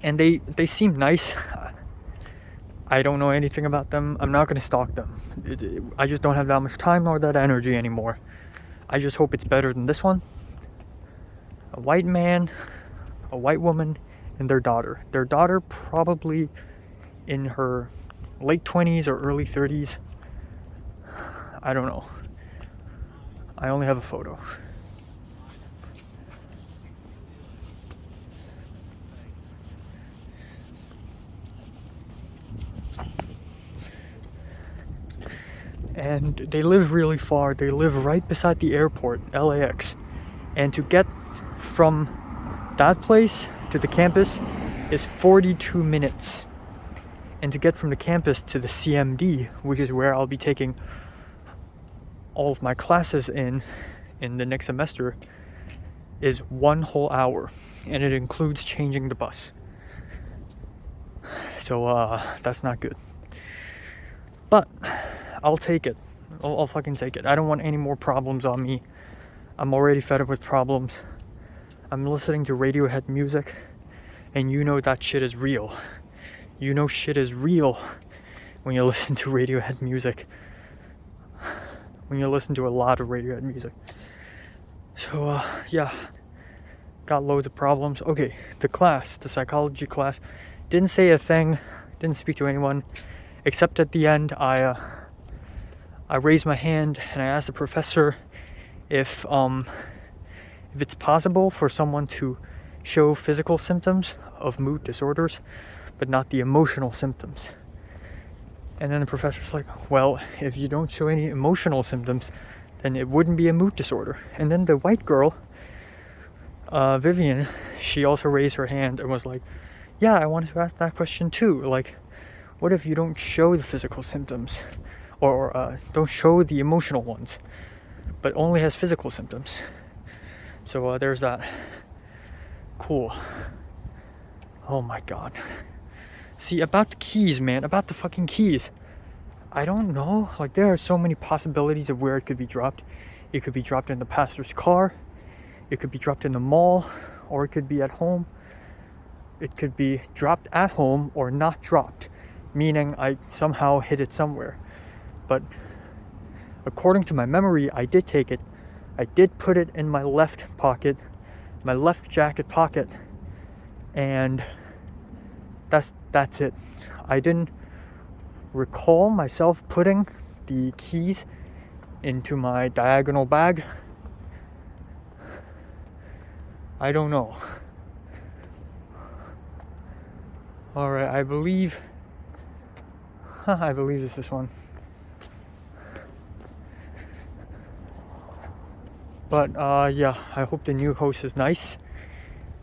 And they seem nice. I don't know anything about them. I'm not gonna stalk them. I just don't have that much time nor that energy anymore. I just hope it's better than this one. A white man, a white woman, and their daughter. Their daughter probably in her late 20s or early 30s. I don't know. I only have a photo. and they live really far. They live right beside the airport, LAX. And to get from that place to the campus is 42 minutes. And to get from the campus to the CMD, which is where I'll be taking all of my classes in the next semester, is 1 whole hour. And it includes changing the bus. So that's not good. But I'll take it. I'll fucking take it. I don't want any more problems on me. I'm already fed up with problems. I'm listening to Radiohead music, and you know that shit is real. You know shit is real when you listen to Radiohead music. When you listen to a lot of Radiohead music. So yeah, got loads of problems. Okay, the psychology class, didn't say a thing, didn't speak to anyone, except at the end I raised my hand and I asked the professor if it's possible for someone to show physical symptoms of mood disorders, but not the emotional symptoms. And then the professor's like, well, if you don't show any emotional symptoms, then it wouldn't be a mood disorder. And then the white girl, Vivian, she also raised her hand and was like, yeah, I wanted to ask that question too. Like, what if you don't show the physical symptoms, or don't show the emotional ones, but only has physical symptoms? So there's that. Cool. Oh my god. See, about the keys, man, about the fucking keys. I don't know. Like, there are so many possibilities of where it could be dropped. It could be dropped in the pastor's car. It could be dropped in the mall. Or it could be at home. It could be dropped at home or not dropped, meaning I somehow hid it somewhere. But according to my memory, I did take it. I did put it in my left pocket, my left jacket pocket, and that's it. I didn't recall myself putting the keys into my diagonal bag. I don't know. Alright, I believe it's this one. But yeah, I hope the new host is nice.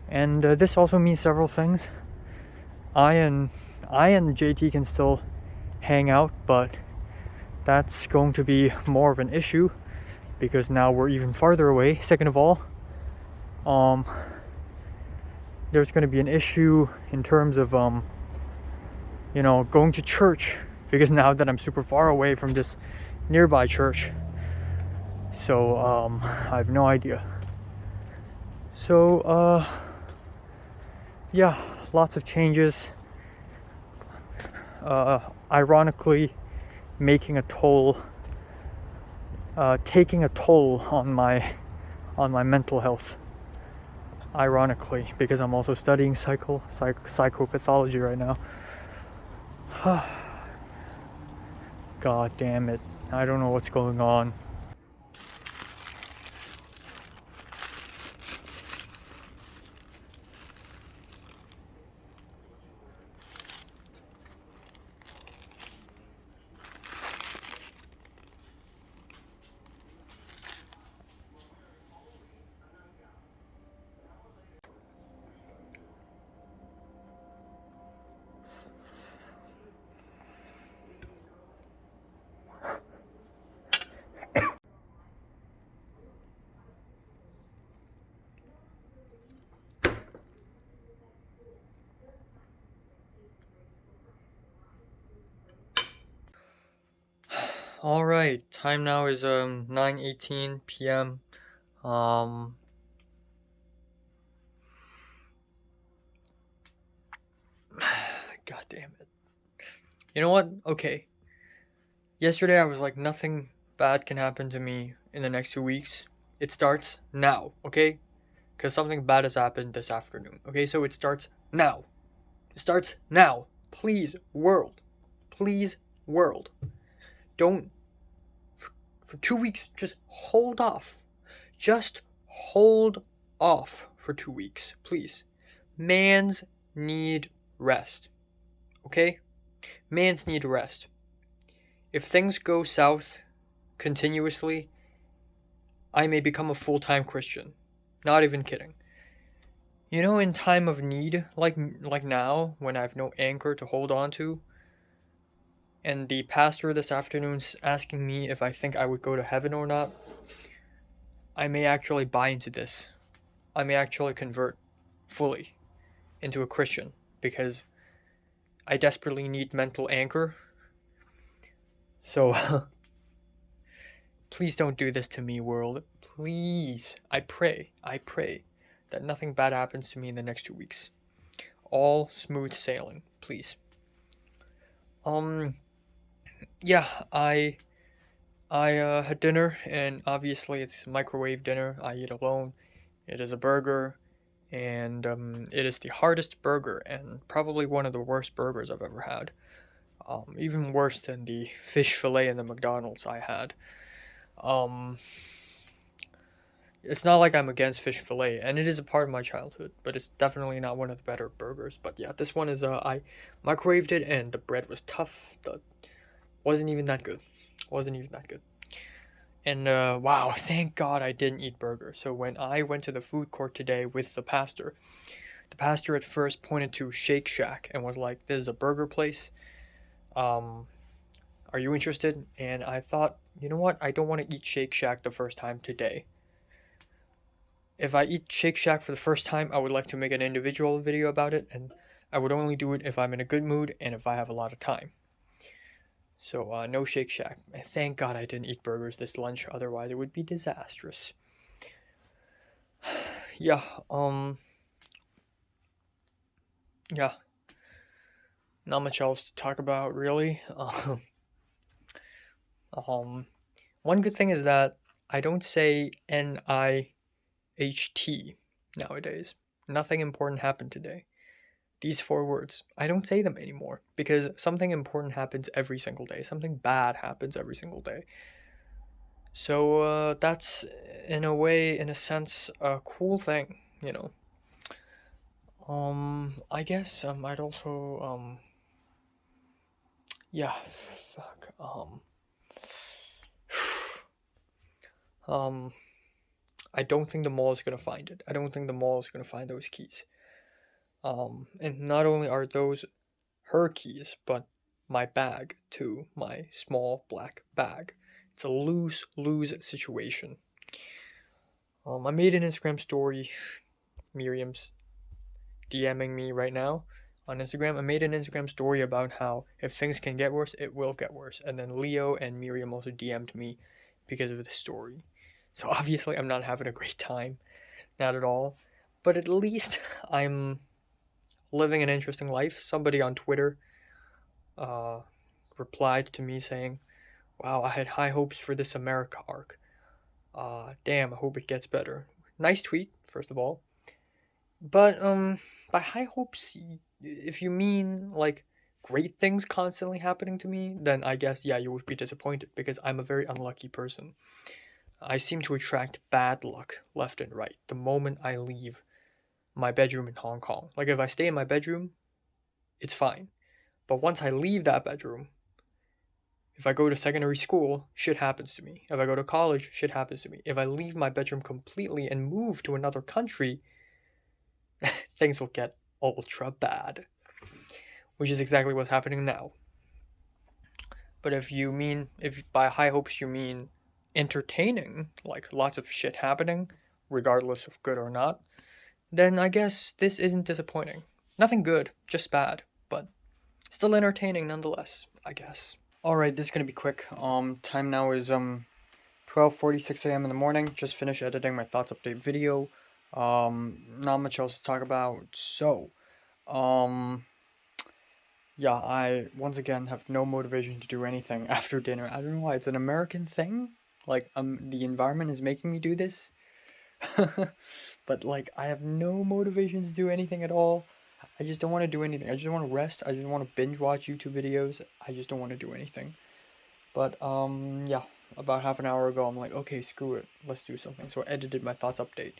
And this also means several things. I and JT can still hang out, but that's going to be more of an issue because now we're even farther away. Second of all, there's going to be an issue in terms of going to church, because now that I'm super far away from this nearby church, so I have no idea. So yeah, lots of changes. Ironically, taking a toll on my mental health. Ironically, because I'm also studying psychopathology right now. God damn it. I don't know what's going on. Alright, time now is 9:18 p.m. God damn it. You know what? Okay. Yesterday I was like, nothing bad can happen to me in the next 2 weeks. It starts now, okay? Because something bad has happened this afternoon. Okay, so it starts now. It starts now. Please, world. Please, world. Don't, for 2 weeks, just hold off. Just hold off for 2 weeks, please. Mans need rest. Okay? Mans need rest. If things go south continuously, I may become a full-time Christian. Not even kidding. You know, in time of need, like now, when I have no anchor to hold on to, and the pastor this afternoon's asking me if I think I would go to heaven or not, I may actually buy into this. I may actually convert fully into a Christian because I desperately need mental anchor. So, please don't do this to me, world. Please. I pray that nothing bad happens to me in the next 2 weeks. All smooth sailing, please. Yeah, I had dinner, and obviously it's microwave dinner. I eat alone. It is a burger, and it is the hardest burger, and probably one of the worst burgers I've ever had. Even worse than the fish fillet in the McDonald's I had. Um, it's not like I'm against fish fillet, and it is a part of my childhood, but it's definitely not one of the better burgers. But yeah, this one is I microwaved it, and the bread was tough. The wasn't even that good. Wasn't even that good. And wow, thank God I didn't eat burger. So when I went to the food court today with the pastor at first pointed to Shake Shack and was like, "This is a burger place. Um, are you interested?" And I thought, you know what? I don't want to eat Shake Shack the first time today. If I eat Shake Shack for the first time, I would like to make an individual video about it, and I would only do it if I'm in a good mood and if I have a lot of time. So no Shake Shack. Thank God I didn't eat burgers this lunch, otherwise it would be disastrous. Yeah, yeah, not much else to talk about really. One good thing is that I don't say NIHT nowadays. Nothing important happened today. These 4 words, I don't say them anymore because something important happens every single day. Something bad happens every single day. So that's in a way, in a sense, a cool thing, you know. I guess I'd also yeah, fuck. I don't think the mall is gonna find it. I don't think the mall is gonna find those keys. And not only are those her keys, but my bag too, my small black bag. It's a lose situation. I made an Instagram story. Miriam's DMing me right now on Instagram. I made an Instagram story about how if things can get worse, it will get worse. And then Leo and Miriam also DM'd me because of the story. So obviously I'm not having a great time. Not at all. But at least I'm living an interesting life. Somebody on Twitter uh, replied to me saying, "Wow, I had high hopes for this America arc. Damn, I hope it gets better." Nice tweet, first of all. But by high hopes, if you mean like great things constantly happening to me, then I guess yeah, you would be disappointed because I'm a very unlucky person. I seem to attract bad luck left and right the moment I leave my bedroom in Hong Kong. Like if I stay in my bedroom, it's fine. But once I leave that bedroom, if I go to secondary school, shit happens to me. If I go to college, shit happens to me. If I leave my bedroom completely and move to another country, things will get ultra bad. Which is exactly what's happening now. But if by high hopes you mean entertaining, like lots of shit happening, regardless of good or not, then I guess this isn't disappointing. Nothing good, just bad, but still entertaining nonetheless, I guess. Alright, this is gonna be quick. Time now is 12:46 a.m. in the morning. Just finished editing my thoughts update video. Not much else to talk about. So, yeah, I once again have no motivation to do anything after dinner. I don't know why. It's an American thing. Like, the environment is making me do this. But like, I have no motivation to do anything at all. I just don't want to do anything. I just want to rest. I just want to binge watch YouTube videos. I just don't want to do anything. But yeah, about half an hour ago, I'm like, okay, screw it, let's do something. So I edited my thoughts update,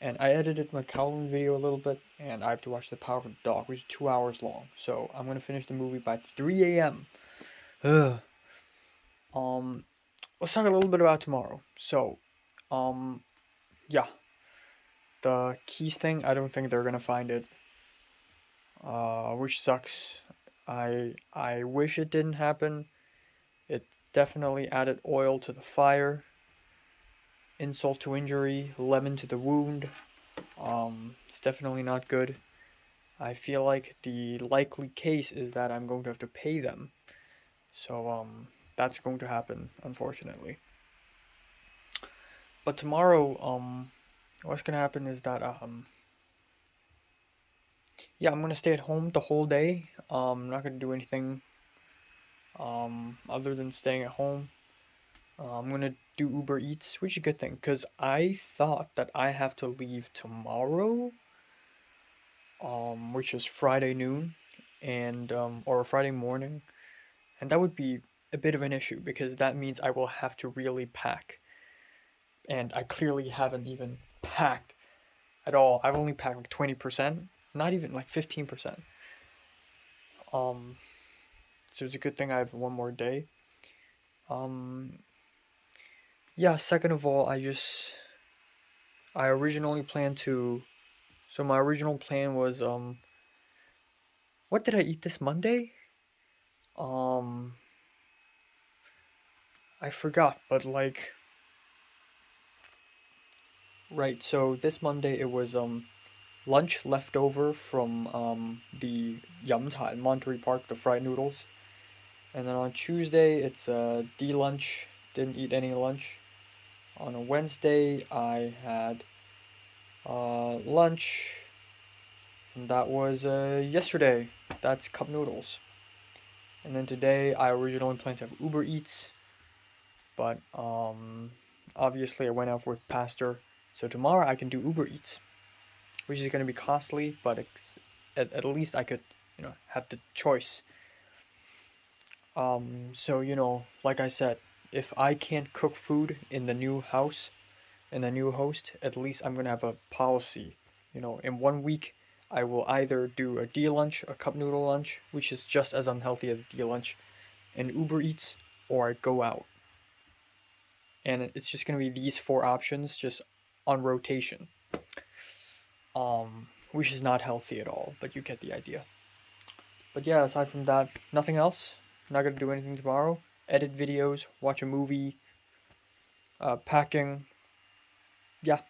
and I edited my Kowloon video a little bit, and I have to watch The Power of the Dog, which is 2 hours long. So I'm gonna finish the movie by 3 a.m. Ugh. Um, let's talk a little bit about tomorrow. So, yeah, the keys thing, I don't think they're gonna find it, which sucks. I wish it didn't happen. It definitely added oil to the fire, insult to injury, lemon to the wound. It's definitely not good. I feel like the likely case is that I'm going to have to pay them. So, that's going to happen, unfortunately. But tomorrow, what's gonna happen is that, yeah, I'm gonna stay at home the whole day. I'm not gonna do anything, other than staying at home. I'm gonna do Uber Eats, which is a good thing, because I thought that I have to leave tomorrow, which is Friday noon, and, or Friday morning, and that would be a bit of an issue because that means I will have to really pack, and I clearly haven't even packed at all. I've only packed like 20%, not even like 15%. Um, so it's a good thing I have one more day. Um, yeah, second of all, I originally planned to, so my original plan was, what did I eat this Monday? Um, I forgot, but like, right, so this Monday it was, lunch leftover from, the Yum Cai Monterey Park, the fried noodles. And then on Tuesday, it's D lunch. Didn't eat any lunch. On a Wednesday, I had lunch. And that was yesterday. That's cup noodles. And then today, I originally planned to have Uber Eats, but obviously I went out with Pastor. So tomorrow I can do Uber Eats, which is going to be costly, but at least I could, have the choice. So like I said, if I can't cook food in the new house, in the new host, at least I'm gonna have a policy. In 1 week, I will either do a D lunch, a cup noodle lunch, which is just as unhealthy as D lunch, and Uber Eats, or I go out. And it's just gonna be these four options, just on rotation. Which is not healthy at all, but you get the idea. But yeah, aside from that, nothing else. Not gonna do anything tomorrow. Edit videos, watch a movie, packing. Yeah,